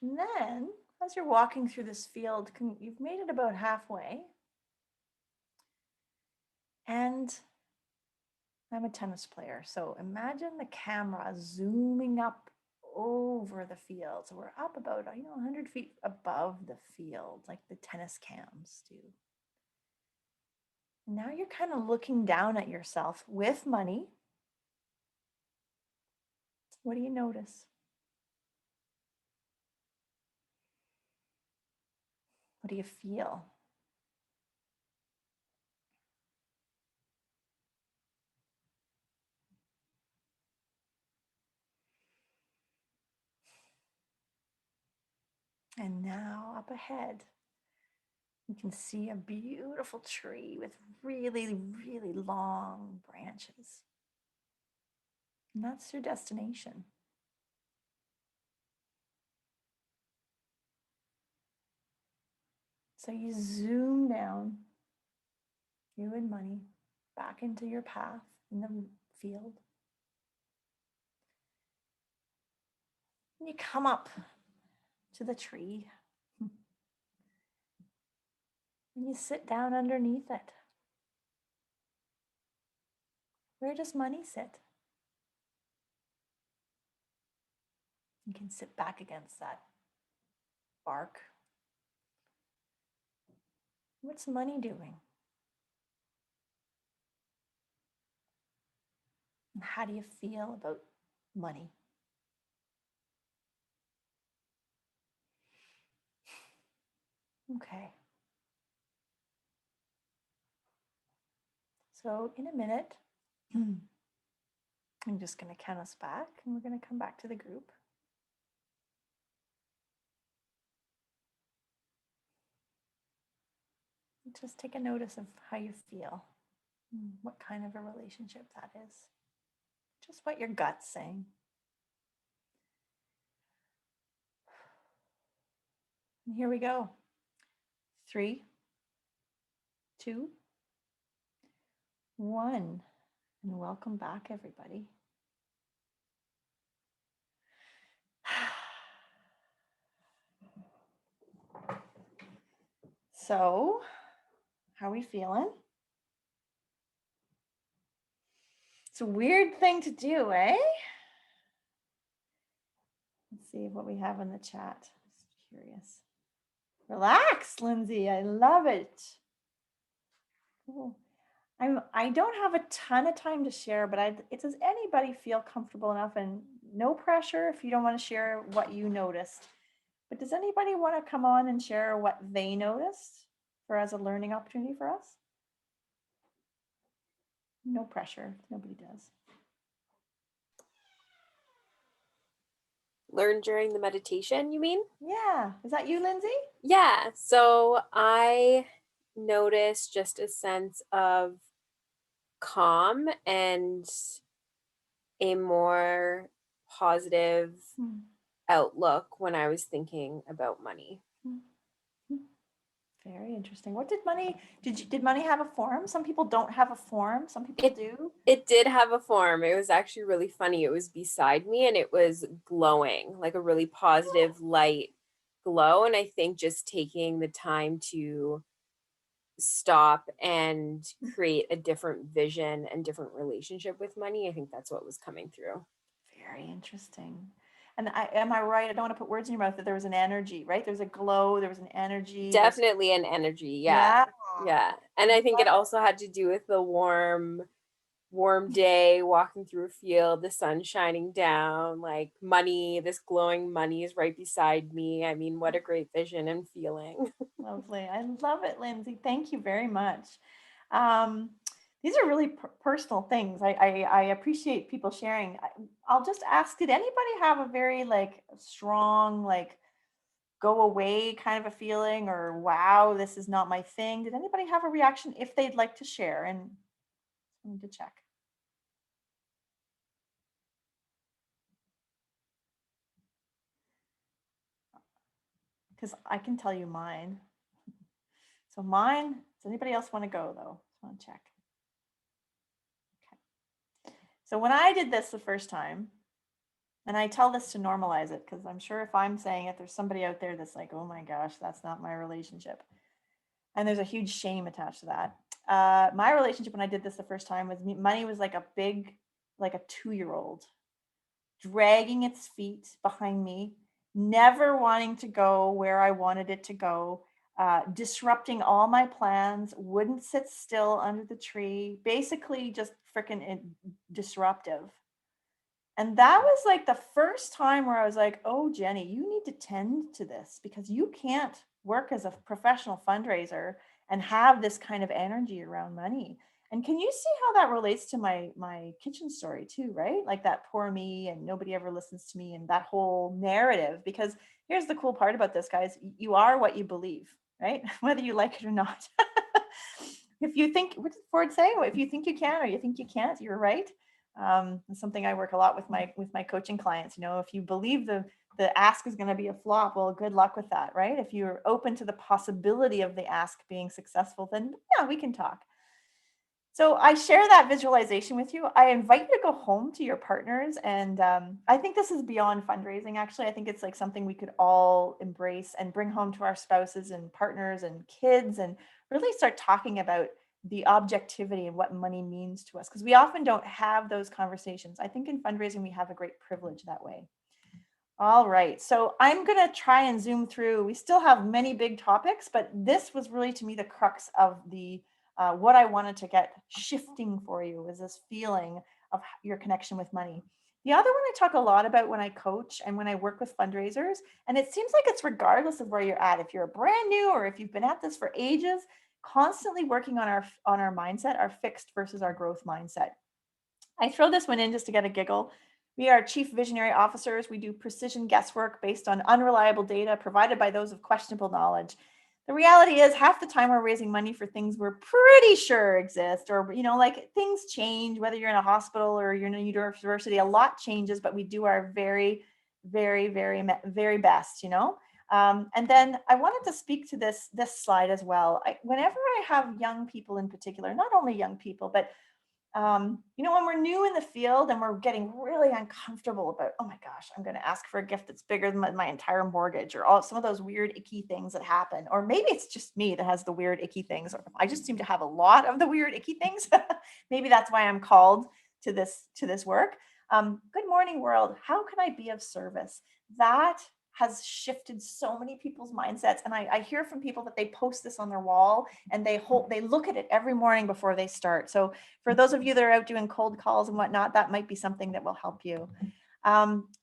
And then, as you're walking through this field, you've made it about halfway. And I'm a tennis player, so imagine the camera zooming up over the field. So we're up about 100 feet above the field, like the tennis cams do. Now you're kind of looking down at yourself with money. What do you notice? What do you feel? And now up ahead, you can see a beautiful tree with really, really long branches. And that's your destination. So you zoom down, you and money, back into your path in the field. And you come up to the tree and you sit down underneath it. Where does money sit? You can sit back against that bark. What's money doing? And how do you feel about money? Okay. So in a minute, I'm just going to count us back and we're going to come back to the group. Just take a notice of how you feel, what kind of a relationship that is, just what your gut's saying. And here we go. 3, 2, 1, and welcome back, everybody. So, how are we feeling? It's a weird thing to do, eh? Let's see what we have in the chat. curious. Relax, Lindsay. I love it. Cool. I don't have a ton of time to share, but does anybody feel comfortable enough, and no pressure if you don't want to share what you noticed, but does anybody want to come on and share what they noticed for as a learning opportunity for us? No pressure if nobody does. Learn during the meditation, you mean? Yeah. Is that you, Lindsay? Yeah. So I noticed just a sense of calm and a more positive outlook when I was thinking about money. Very interesting. What did money, did money have a form? Some people don't have a form. Some people do. It did have a form. It was actually really funny. It was beside me and it was glowing, like a really positive light glow. And I think just taking the time to stop and create a different vision and different relationship with money, I think that's what was coming through. Very interesting. And am I right? I don't want to put words in your mouth, that there was an energy, right? There's a glow, there was an energy. Definitely an energy. Yeah. And I think it also had to do with the warm day, walking through a field, the sun shining down, like money, this glowing money is right beside me. I mean, what a great vision and feeling. Lovely. I love it, Lindsay. Thank you very much. These are really personal things. I appreciate people sharing. I'll just ask, did anybody have a very strong, go away kind of a feeling, or wow, this is not my thing? Did anybody have a reaction if they'd like to share? And I need to check. Because I can tell you mine. So mine, does anybody else want to go though? I want to check. Okay. So when I did this the first time, and I tell this to normalize it, because I'm sure if I'm saying it, there's somebody out there that's like, oh my gosh, that's not my relationship. And there's a huge shame attached to that. My relationship when I did this the first time was money was like a 2-year-old dragging its feet behind me, never wanting to go where I wanted it to go, disrupting all my plans, wouldn't sit still under the tree, basically just freaking disruptive. And that was like the first time where I was like, oh, Jenny, you need to tend to this, because you can't work as a professional fundraiser and have this kind of energy around money. And can you see how that relates to my kitchen story too, right? Like that poor me and nobody ever listens to me and that whole narrative. Because here's the cool part about this, guys. You are what you believe, right? Whether you like it or not. If you think, what did Ford say? If you think you can or you think you can't, you're right. It's something I work a lot with my coaching clients. You know, if you believe the ask is going to be a flop, well, good luck with that, right? If you're open to the possibility of the ask being successful, then yeah, we can talk. So I share that visualization with you. I invite you to go home to your partners. And I think this is beyond fundraising, actually. I think it's like something we could all embrace and bring home to our spouses and partners and kids, and really start talking about the objectivity and what money means to us, because we often don't have those conversations. I think in fundraising, we have a great privilege that way. All right, so I'm going to try and zoom through. We still have many big topics, but this was really, to me, the crux of the what I wanted to get shifting for you is this feeling of your connection with money. The other one I talk a lot about when I coach and when I work with fundraisers, and it seems like it's regardless of where you're at, if you're brand new or if you've been at this for ages, constantly working on our mindset, our fixed versus our growth mindset. I throw this one in just to get a giggle. We are chief visionary officers. We do precision guesswork based on unreliable data provided by those of questionable knowledge. The reality is half the time we're raising money for things we're pretty sure exist, or, you know, like things change, whether you're in a hospital or you're in a university, a lot changes, but we do our very, very, very, very best, you know? And then I wanted to speak to this slide as well. Whenever I have young people in particular, not only young people, but you know, when we're new in the field and we're getting really uncomfortable about, oh my gosh, I'm going to ask for a gift that's bigger than my entire mortgage, or all some of those weird, icky things that happen. Or maybe it's just me that has the weird, icky things. Or I just seem to have a lot of the weird, icky things. Maybe that's why I'm called to this work. Good morning, world. How can I be of service? That has shifted so many people's mindsets. And I hear from people that they post this on their wall and they look at it every morning before they start. So for those of you that are out doing cold calls and whatnot, that might be something that will help you.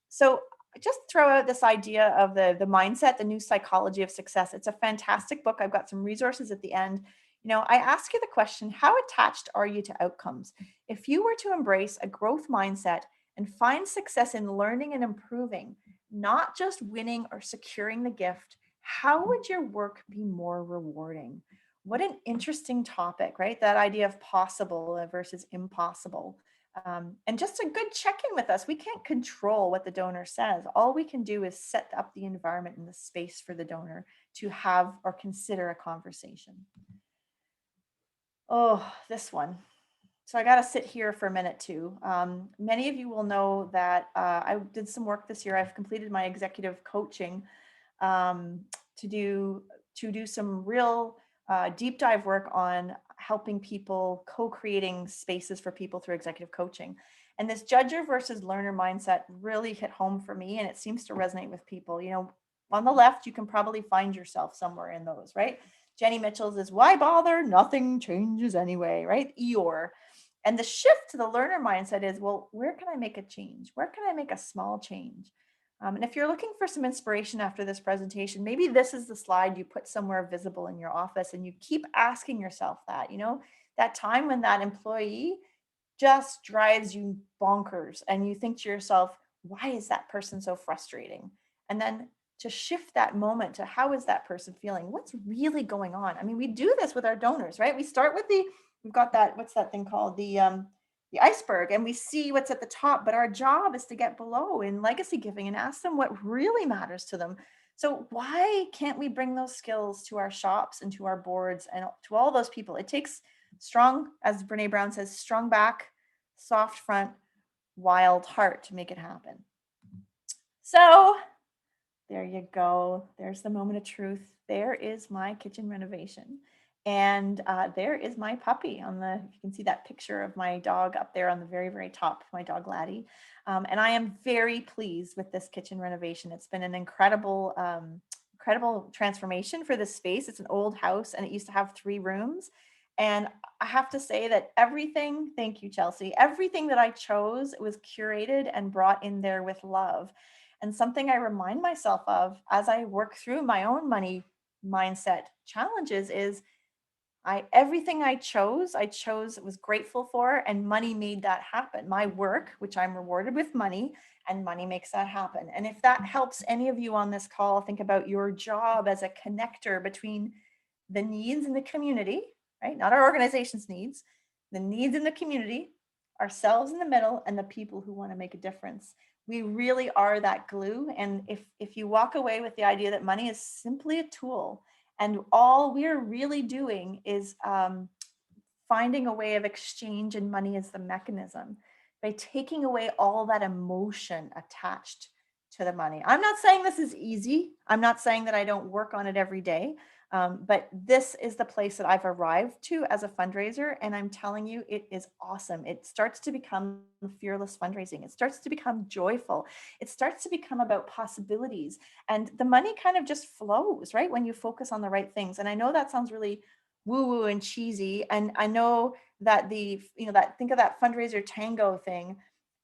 So just throw out this idea of the mindset, the new psychology of success. It's a fantastic book. I've got some resources at the end. You know, I ask you the question, how attached are you to outcomes? If you were to embrace a growth mindset and find success in learning and improving, not just winning or securing the gift, how would your work be more rewarding? What an interesting topic, right? That idea of possible versus impossible. And just a good check-in with us. We can't control what the donor says. All we can do is set up the environment and the space for the donor to have or consider a conversation. Oh, this one. So I got to sit here for a minute too. Many of you will know that I did some work this year. I've completed my executive coaching to do some real deep dive work on helping people, co-creating spaces for people through executive coaching. And this judger versus learner mindset really hit home for me, and it seems to resonate with people. You know, on the left, you can probably find yourself somewhere in those, right? Jenny Mitchell's is why bother? Nothing changes anyway, right? Eeyore. And the shift to the learner mindset is, well, where can I make a change? Where can I make a small change? And if you're looking for some inspiration after this presentation, maybe this is the slide you put somewhere visible in your office and you keep asking yourself that, you know, that time when that employee just drives you bonkers and you think to yourself, why is that person so frustrating? And then to shift that moment to how is that person feeling? What's really going on? I mean, we do this with our donors, right? We start with we've got that, what's that thing called? The iceberg, and we see what's at the top, but our job is to get below in legacy giving and ask them what really matters to them. So why can't we bring those skills to our shops and to our boards and to all those people? It takes strong, as Brene Brown says, strong back, soft front, wild heart to make it happen. So there you go. There's the moment of truth. There is my kitchen renovation. And there is my puppy on you can see that picture of my dog up there on the very, very top, my dog Laddie. And I am very pleased with this kitchen renovation. It's been an incredible, incredible transformation for this space. It's an old house and it used to have 3 rooms. And I have to say that everything, thank you, Chelsea, everything that I chose was curated and brought in there with love. And something I remind myself of as I work through my own money mindset challenges is everything I chose, was grateful for, and money made that happen. My work, which I'm rewarded with money, and money makes that happen. And if that helps any of you on this call, think about your job as a connector between the needs in the community, right? Not our organization's needs, the needs in the community, ourselves in the middle, and the people who want to make a difference. We really are that glue. And if you walk away with the idea that money is simply a tool, and all we're really doing is finding a way of exchange, and money is the mechanism, by taking away all that emotion attached to the money. I'm not saying this is easy. I'm not saying that I don't work on it every day. But this is the place that I've arrived to as a fundraiser. And I'm telling you, it is awesome. It starts to become fearless fundraising. It starts to become joyful. It starts to become about possibilities. And the money kind of just flows, right? When you focus on the right things. And I know that sounds really woo-woo and cheesy. And I know that think of that fundraiser tango thing.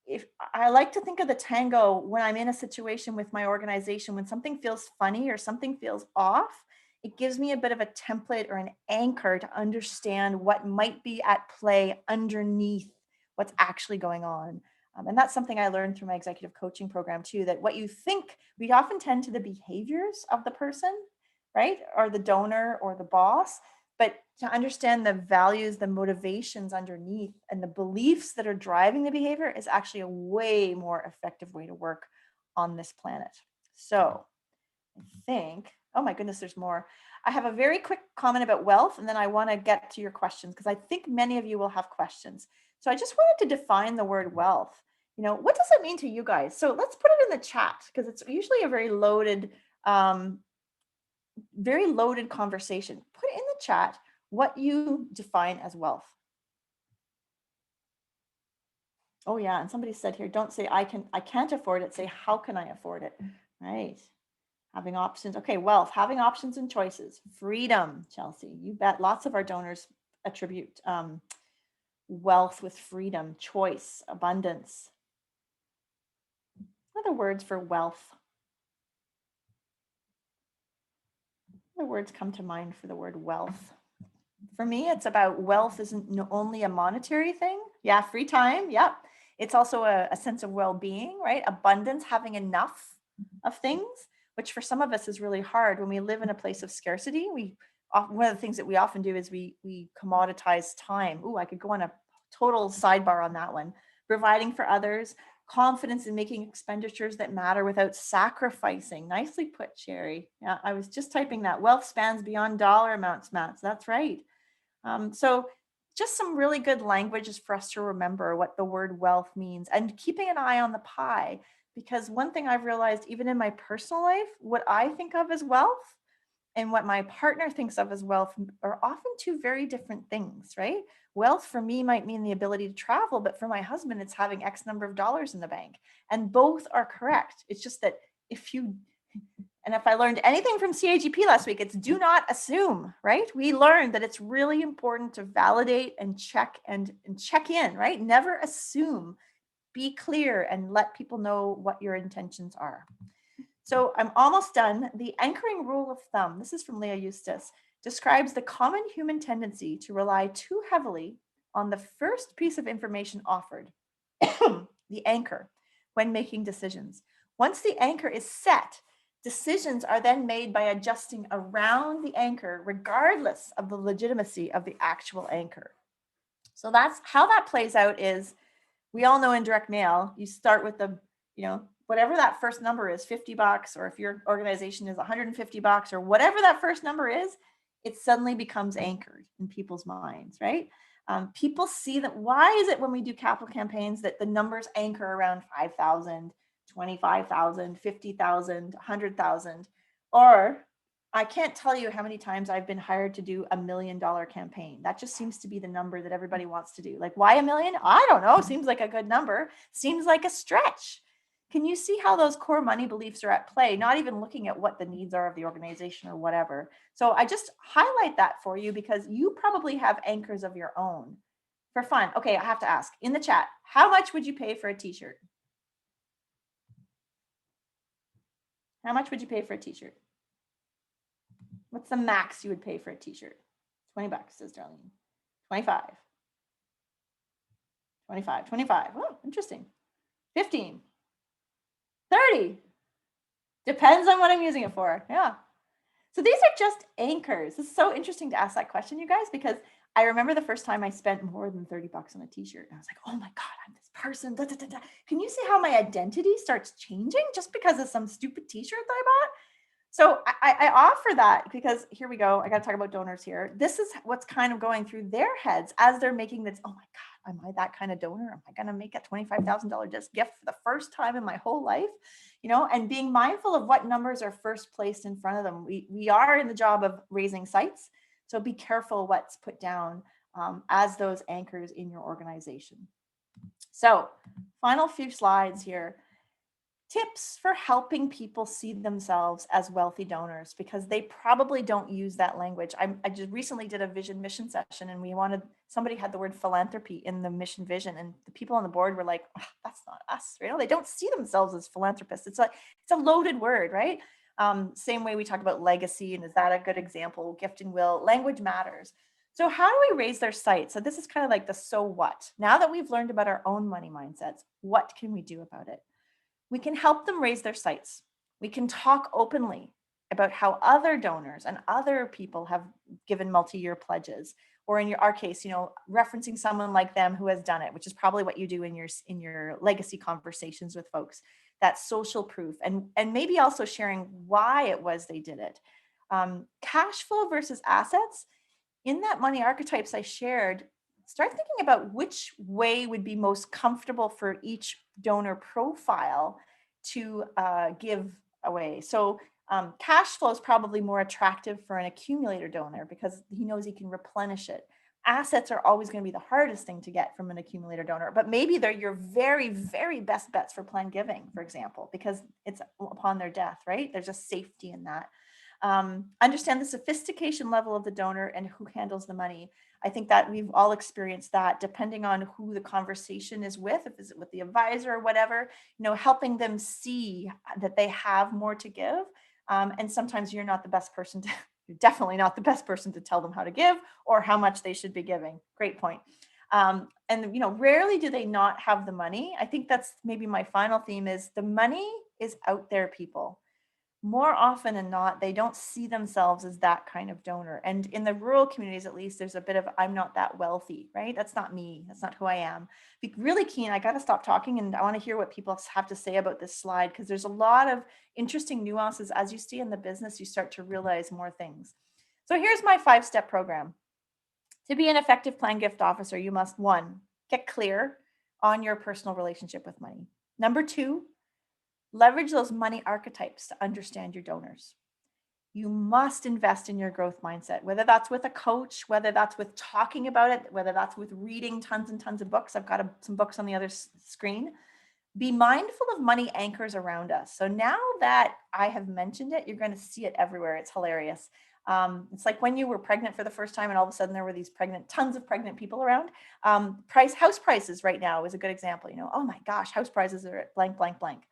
If I like to think of the tango when I'm in a situation with my organization, when something feels funny or something feels off, it gives me a bit of a template or an anchor to understand what might be at play underneath what's actually going on. And that's something I learned through my executive coaching program too, that what you think, we often tend to the behaviors of the person, right? Or the donor or the boss, but to understand the values, the motivations underneath, and the beliefs that are driving the behavior is actually a way more effective way to work on this planet. So I think, oh my goodness, there's more. I have a very quick comment about wealth, and then I want to get to your questions because I think many of you will have questions. So I just wanted to define the word wealth. You know, what does it mean to you guys? So let's put it in the chat because it's usually a very loaded conversation. Put it in the chat what you define as wealth. Oh yeah, and somebody said here, don't say I can't afford it, say how can I afford it, right? Having options. Okay, wealth, having options and choices. Freedom, Chelsea. You bet. Lots of our donors attribute wealth with freedom, choice, abundance. What are the words for wealth? What other words come to mind for the word wealth? For me, it's about wealth isn't only a monetary thing. Yeah, free time. Yep. It's also a sense of well-being, right? Abundance, having enough of things, which for some of us is really hard when we live in a place of scarcity. One of the things that we often do is we commoditize time. Ooh, I could go on a total sidebar on that one. Providing for others, confidence in making expenditures that matter without sacrificing. Nicely put, Sherry. Yeah, I was just typing that. Wealth spans beyond dollar amounts, Mats. That's right. So just some really good languages for us to remember what the word wealth means, and keeping an eye on the pie, because one thing I've realized even in my personal life, what I think of as wealth and what my partner thinks of as wealth are often two very different things, right? Wealth for me might mean the ability to travel, but for my husband, it's having X number of dollars in the bank. And both are correct. It's just that if I learned anything from CAGP last week, it's do not assume, right? We learned that it's really important to validate and check and check in, right? Never assume, be clear, and let people know what your intentions are. So I'm almost done. The anchoring rule of thumb, this is from Leah Eustace, describes the common human tendency to rely too heavily on the first piece of information offered, the anchor, when making decisions. Once the anchor is set, decisions are then made by adjusting around the anchor, regardless of the legitimacy of the actual anchor. So that's how that plays out. Is we all know in direct mail, you start with the, whatever that first number is, $50, or if your organization is $150, or whatever that first number is, it suddenly becomes anchored in people's minds, right? People see that. Why is it when we do capital campaigns that the numbers anchor around 5,000, 25,000, 50,000, 100,000? Or I can't tell you how many times I've been hired to do $1 million campaign. That just seems to be the number that everybody wants to do. Like, why $1 million? I don't know. Seems like a good number. Seems like a stretch. Can you see how those core money beliefs are at play? Not even looking at what the needs are of the organization or whatever. So I just highlight that for you because you probably have anchors of your own. For fun. Okay, I have to ask in the chat, how much would you pay for a t-shirt? How much would you pay for a t-shirt? What's the max you would pay for a t-shirt? $20, says Darlene. 25. 25, 25. Oh, interesting. 15. 30. Depends on what I'm using it for. Yeah. So these are just anchors. It's so interesting to ask that question, you guys, because I remember the first time I spent more than $30 on a t-shirt. And I was like, oh my God, I'm this person. Da, da, da, da. Can you see how my identity starts changing just because of some stupid t-shirt that I bought? So I offer that because here we go. I got to talk about donors here. This is what's kind of going through their heads as they're making this. Oh my God, am I that kind of donor? Am I going to make a $25,000 just gift for the first time in my whole life? And being mindful of what numbers are first placed in front of them. We are in the job of raising sites. So be careful what's put down as those anchors in your organization. So final few slides here. Tips for helping people see themselves as wealthy donors, because they probably don't use that language. I just recently did a vision mission session and somebody had the word philanthropy in the mission vision, and the people on the board were like, oh, that's not us. They don't see themselves as philanthropists. It's a loaded word, right? Same way we talk about legacy, and is that a good example? Gift and will, language matters. So how do we raise their sight? So this is kind of like the so what. Now that we've learned about our own money mindsets, what can we do about it? We can help them raise their sights. We can talk openly about how other donors and other people have given multi-year pledges, or in our case, referencing someone like them who has done it, which is probably what you do in your legacy conversations with folks. That's social proof, and maybe also sharing why it was they did it. Cash flow versus assets. In that money archetypes I shared, start thinking about which way would be most comfortable for each donor profile to give away. So cash flow is probably more attractive for an accumulator donor because he knows he can replenish it. Assets are always going to be the hardest thing to get from an accumulator donor, but maybe they're your very, very best bets for planned giving, for example, because it's upon their death, right? There's a safety in that. Understand the sophistication level of the donor and who handles the money. I think that we've all experienced that, depending on who the conversation is with, if it's with the advisor or whatever, helping them see that they have more to give. And sometimes you're not the best person to, you're definitely not the best person to tell them how to give or how much they should be giving. Great point. And rarely do they not have the money. I think that's maybe my final theme is the money is out there, people. More often than not, they don't see themselves as that kind of donor. And in the rural communities, at least, there's a bit of, I'm not that wealthy, right? That's not me. That's not who I am. Be really keen. I got to stop talking and I want to hear what people have to say about this slide, because there's a lot of interesting nuances. As you stay in the business, you start to realize more things. So here's my 5-step program. To be an effective planned gift officer, you must, 1, get clear on your personal relationship with money. Number 2, leverage those money archetypes to understand your donors. You must invest in your growth mindset, whether that's with a coach, whether that's with talking about it, whether that's with reading tons and tons of books. I've got some books on the other screen. Be mindful of money anchors around us. So now that I have mentioned it, you're going to see it everywhere. It's hilarious. It's like when you were pregnant for the first time and all of a sudden there were these tons of pregnant people around. House prices right now is a good example. Oh my gosh, house prices are at blank, blank, blank.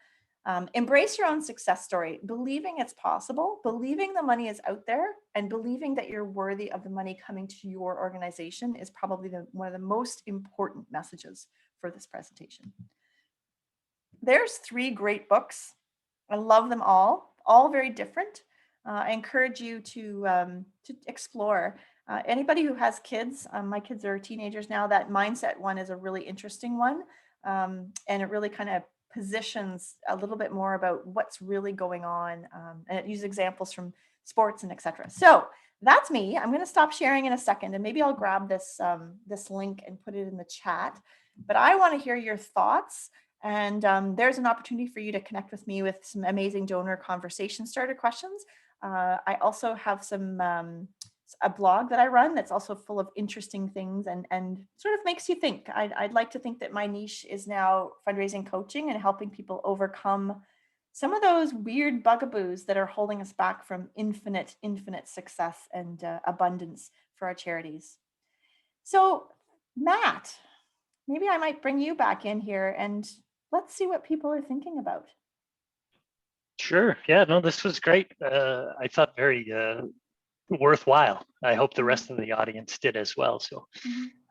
Embrace your own success story, believing it's possible, believing the money is out there, and believing that you're worthy of the money coming to your organization is probably one of the most important messages for this presentation. There's 3 great books. I love them all very different. I encourage you to explore. Anybody who has kids, my kids are teenagers now, that mindset one is a really interesting one. And it really kind of positions a little bit more about what's really going on. And it uses examples from sports and etc. So that's me. I'm going to stop sharing in a second, and maybe I'll grab this link and put it in the chat. But I want to hear your thoughts. And there's an opportunity for you to connect with me with some amazing donor conversation starter questions. I also have a blog that I run that's also full of interesting things and sort of makes you think. I'd like to think that my niche is now fundraising coaching and helping people overcome some of those weird bugaboos that are holding us back from infinite success and abundance for our charities. So Matt, maybe I might bring you back in here and let's see what people are thinking about. Sure. Yeah, no, this was great. I thought very worthwhile. I hope the rest of the audience did as well. So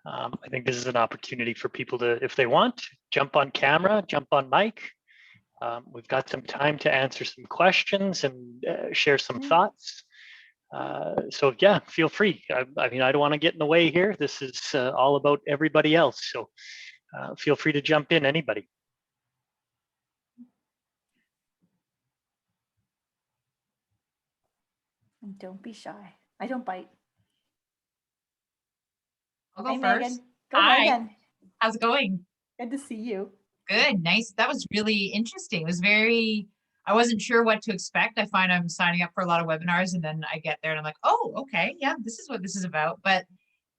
I think this is an opportunity for people to, if they want, jump on camera, jump on mic. We've got some time to answer some questions and share some thoughts. So yeah, feel free. I mean, I don't want to get in the way here. This is all about everybody else. So feel free to jump in, anybody. And don't be shy. I don't bite. I'll go Hey, first. Megan. Go, Hi. Megan. How's it going? Good to see you. Good, nice. That was really interesting. It was I wasn't sure what to expect. I find I'm signing up for a lot of webinars and then I get there and I'm like, oh, okay, yeah, this is what this is about. But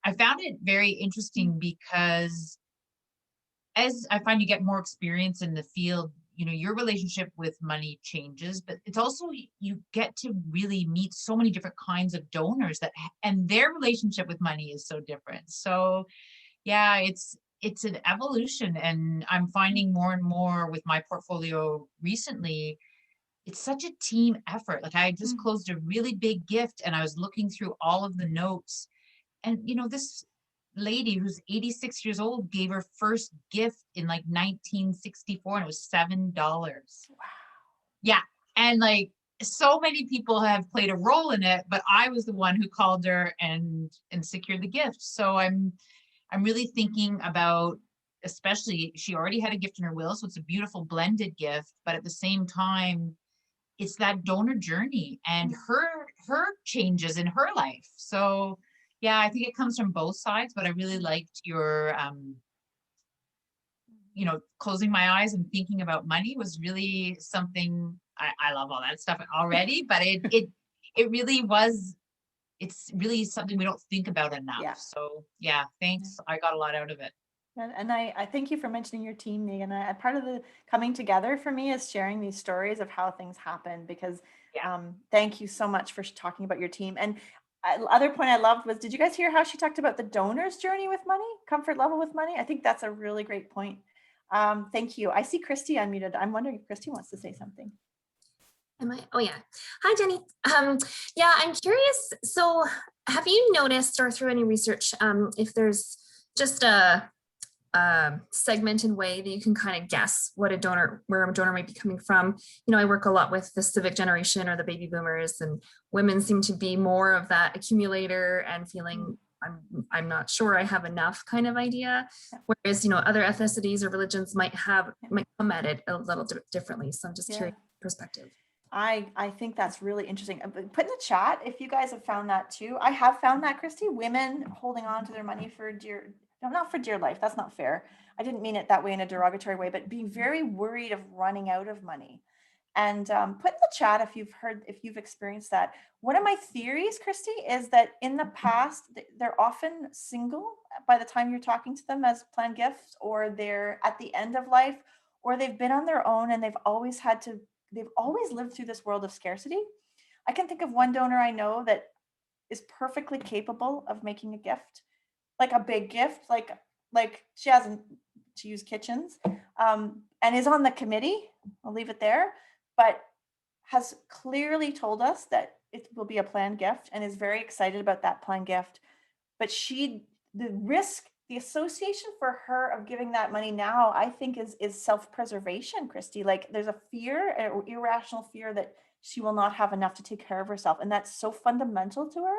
I found it very interesting because as I find you get more experience in the field, your relationship with money changes, but it's also, you get to really meet so many different kinds of donors and their relationship with money is so different. So yeah, it's an evolution, and I'm finding more and more with my portfolio recently, it's such a team effort. Like I just closed a really big gift and I was looking through all of the notes, and this lady who's 86 years old gave her first gift in like 1964 and it was $7. Wow. Yeah. And like so many people have played a role in it, but I was the one who called her and secured the gift. So I'm really thinking about, especially she already had a gift in her will, so it's a beautiful blended gift, but at the same time, it's that donor journey and her changes in her life. So yeah, I think it comes from both sides, but I really liked your, closing my eyes and thinking about money was really something, I love all that stuff already, but it really was it's really something we don't think about enough. Yeah. So yeah, thanks. I got a lot out of it. And I thank you for mentioning your team, Megan. Part of the coming together for me is sharing these stories of how things happen, because thank you so much for talking about your team. And other point I loved was, did you guys hear how she talked about the donor's journey with money, comfort level with money? I think that's a really great point. Thank you. I see Christy unmuted. I'm wondering if Christy wants to say something. Am I? Oh yeah. Hi, Jenny. Yeah, I'm curious. So have you noticed, or through any research, if there's just a segmented way that you can kind of guess what a donor, where a donor might be coming from? You know, I work a lot with the civic generation or the baby boomers, and women seem to be more of that accumulator and feeling I'm not sure I have enough kind of idea. Whereas, you know, other ethnicities or religions might come at it a little differently. So I'm just curious perspective. I think that's really interesting. Put in the chat if you guys have found that too. I have found that, Christy, women holding on to their money for dear, no, not for dear life. That's not fair. I didn't mean it that way in a derogatory way, but being very worried of running out of money. And put in the chat if you've experienced that. One of my theories, Christy, is that in the past, they're often single by the time you're talking to them as planned gifts, or they're at the end of life, or they've been on their own and they've always lived through this world of scarcity. I can think of one donor I know that is perfectly capable of making a gift, like a big gift, like she hasn't to use kitchens, and is on the committee. I'll leave it there, but has clearly told us that it will be a planned gift and is very excited about that planned gift. But the association for her of giving that money now, I think is self-preservation, Christy. Like there's a fear, an irrational fear that she will not have enough to take care of herself. And that's so fundamental to her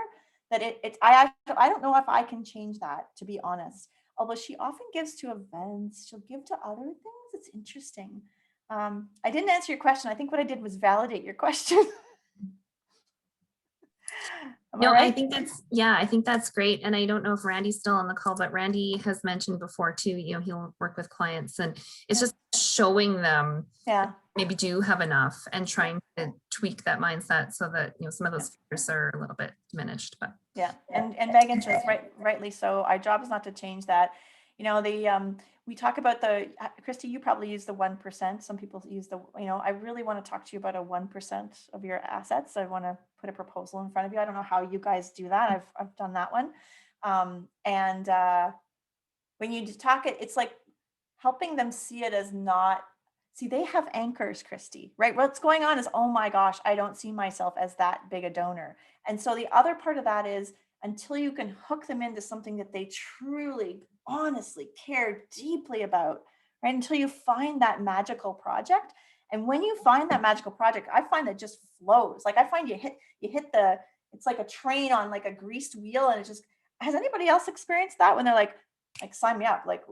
that I don't know if I can change that, to be honest. Although she often gives to events, she'll give to other things. It's interesting. I didn't answer your question. I think what I did was validate your question. No, right? I think that's great. And I don't know if Randy's still on the call, but Randy has mentioned before too, you know, he'll work with clients, and it's just showing them maybe do have enough and trying to tweak that mindset so that, you know, some of those fears are a little bit diminished. But and Megan says rightly so. Our job is not to change that. You know, we talk about Christy, you probably use the 1%. Some people use I really want to talk to you about a 1% of your assets. I want to put a proposal in front of you. I don't know how you guys do that. I've done that one. When you talk it's like helping them see it as they have anchors, Christy, right? What's going on is, oh my gosh, I don't see myself as that big a donor. And so the other part of that is, until you can hook them into something that they truly, honestly care deeply about, right? Until you find that magical project. And when you find that magical project, I find that just flows. Like I find you hit it's like a train on like a greased wheel, and it just, has anybody else experienced that when they're like sign me up, like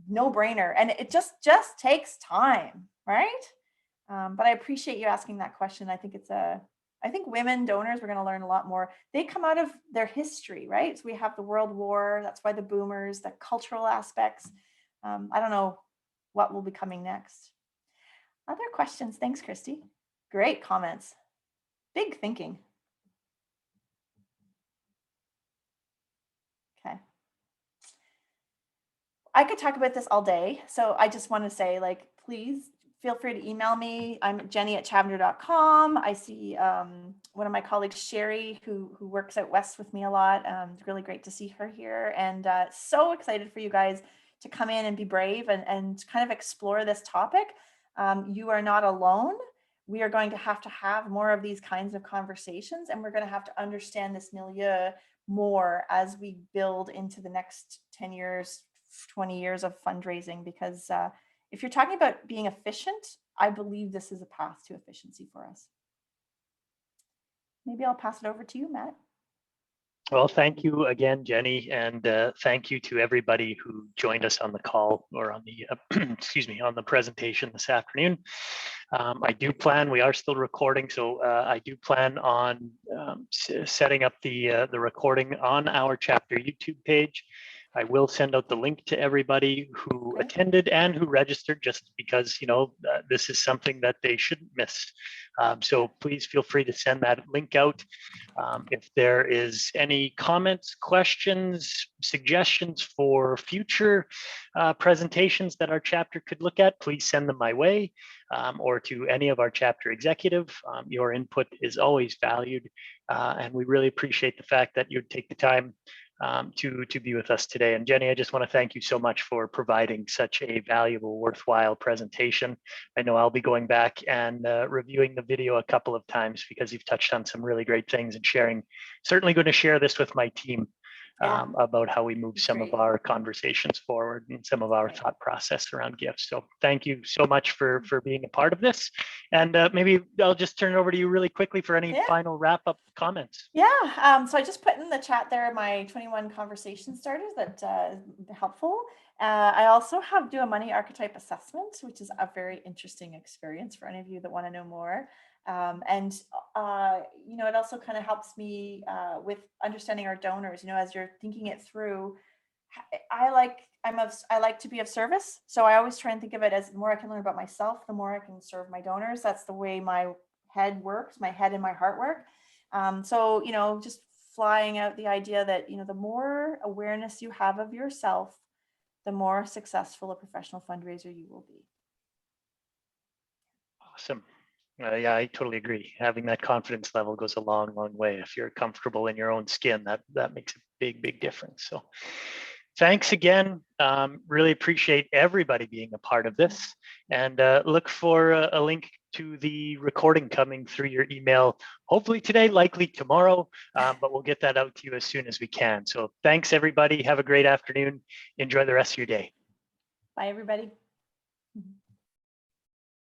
no brainer. And it just takes time, right? But I appreciate you asking that question. I think women donors, we're going to learn a lot more. They come out of their history, right? So we have the World War. That's why the boomers, the cultural aspects. I don't know what will be coming next. Other questions? Thanks, Christy. Great comments. Big thinking. Okay. I could talk about this all day. So I just want to say, like, please feel free to email me. I'm jenny@chavender.com. I see one of my colleagues, Sherry, who works out west with me a lot. It's really great to see her here, and so excited for you guys to come in and be brave and kind of explore this topic. You are not alone. We are going to have more of these kinds of conversations, and we're going to have to understand this milieu more as we build into the next 10 years, 20 years of fundraising, because if you're talking about being efficient, I believe this is a path to efficiency for us. Maybe I'll pass it over to you, Matt. Well, thank you again, Jenny, and thank you to everybody who joined us on the call or on the, on the presentation this afternoon. We are still recording, so I do plan on setting up the recording on our chapter YouTube page. I will send out the link to everybody who Okay. attended and who registered, just because, you know, this is something that they shouldn't miss. So please feel free to send that link out. If there is any comments, questions, suggestions for future presentations that our chapter could look at, please send them my way, or to any of our chapter executive. Your input is always valued, and we really appreciate the fact that you'd take the time to be with us today. And Jenny, I just want to thank you so much for providing such a valuable, worthwhile presentation. I know I'll be going back and reviewing the video a couple of times, because you've touched on some really great things, and sharing, certainly going to share this with my team about how we move some of our conversations forward and some of our thought process around gifts. So thank you so much for being a part of this. And maybe I'll just turn it over to you really quickly for any final wrap up comments. Yeah, so I just put in the chat there my 21 conversation starters that helpful. I also do a money archetype assessment, which is a very interesting experience for any of you that want to know more. You know, it also kind of helps me with understanding our donors. You know, as you're thinking it through, I like to be of service. So I always try and think of it as the more I can learn about myself, the more I can serve my donors. That's the way my head works, my head and my heart work. So, you know, just flying out the idea that, you know, the more awareness you have of yourself, the more successful a professional fundraiser you will be. Awesome. Yeah, I totally agree. Having that confidence level goes a long, long way. If you're comfortable in your own skin, that makes a big, big difference. So thanks again. Really appreciate everybody being a part of this, and look for a link to the recording coming through your email, hopefully today, likely tomorrow, but we'll get that out to you as soon as we can. So thanks everybody. Have a great afternoon. Enjoy the rest of your day. Bye everybody.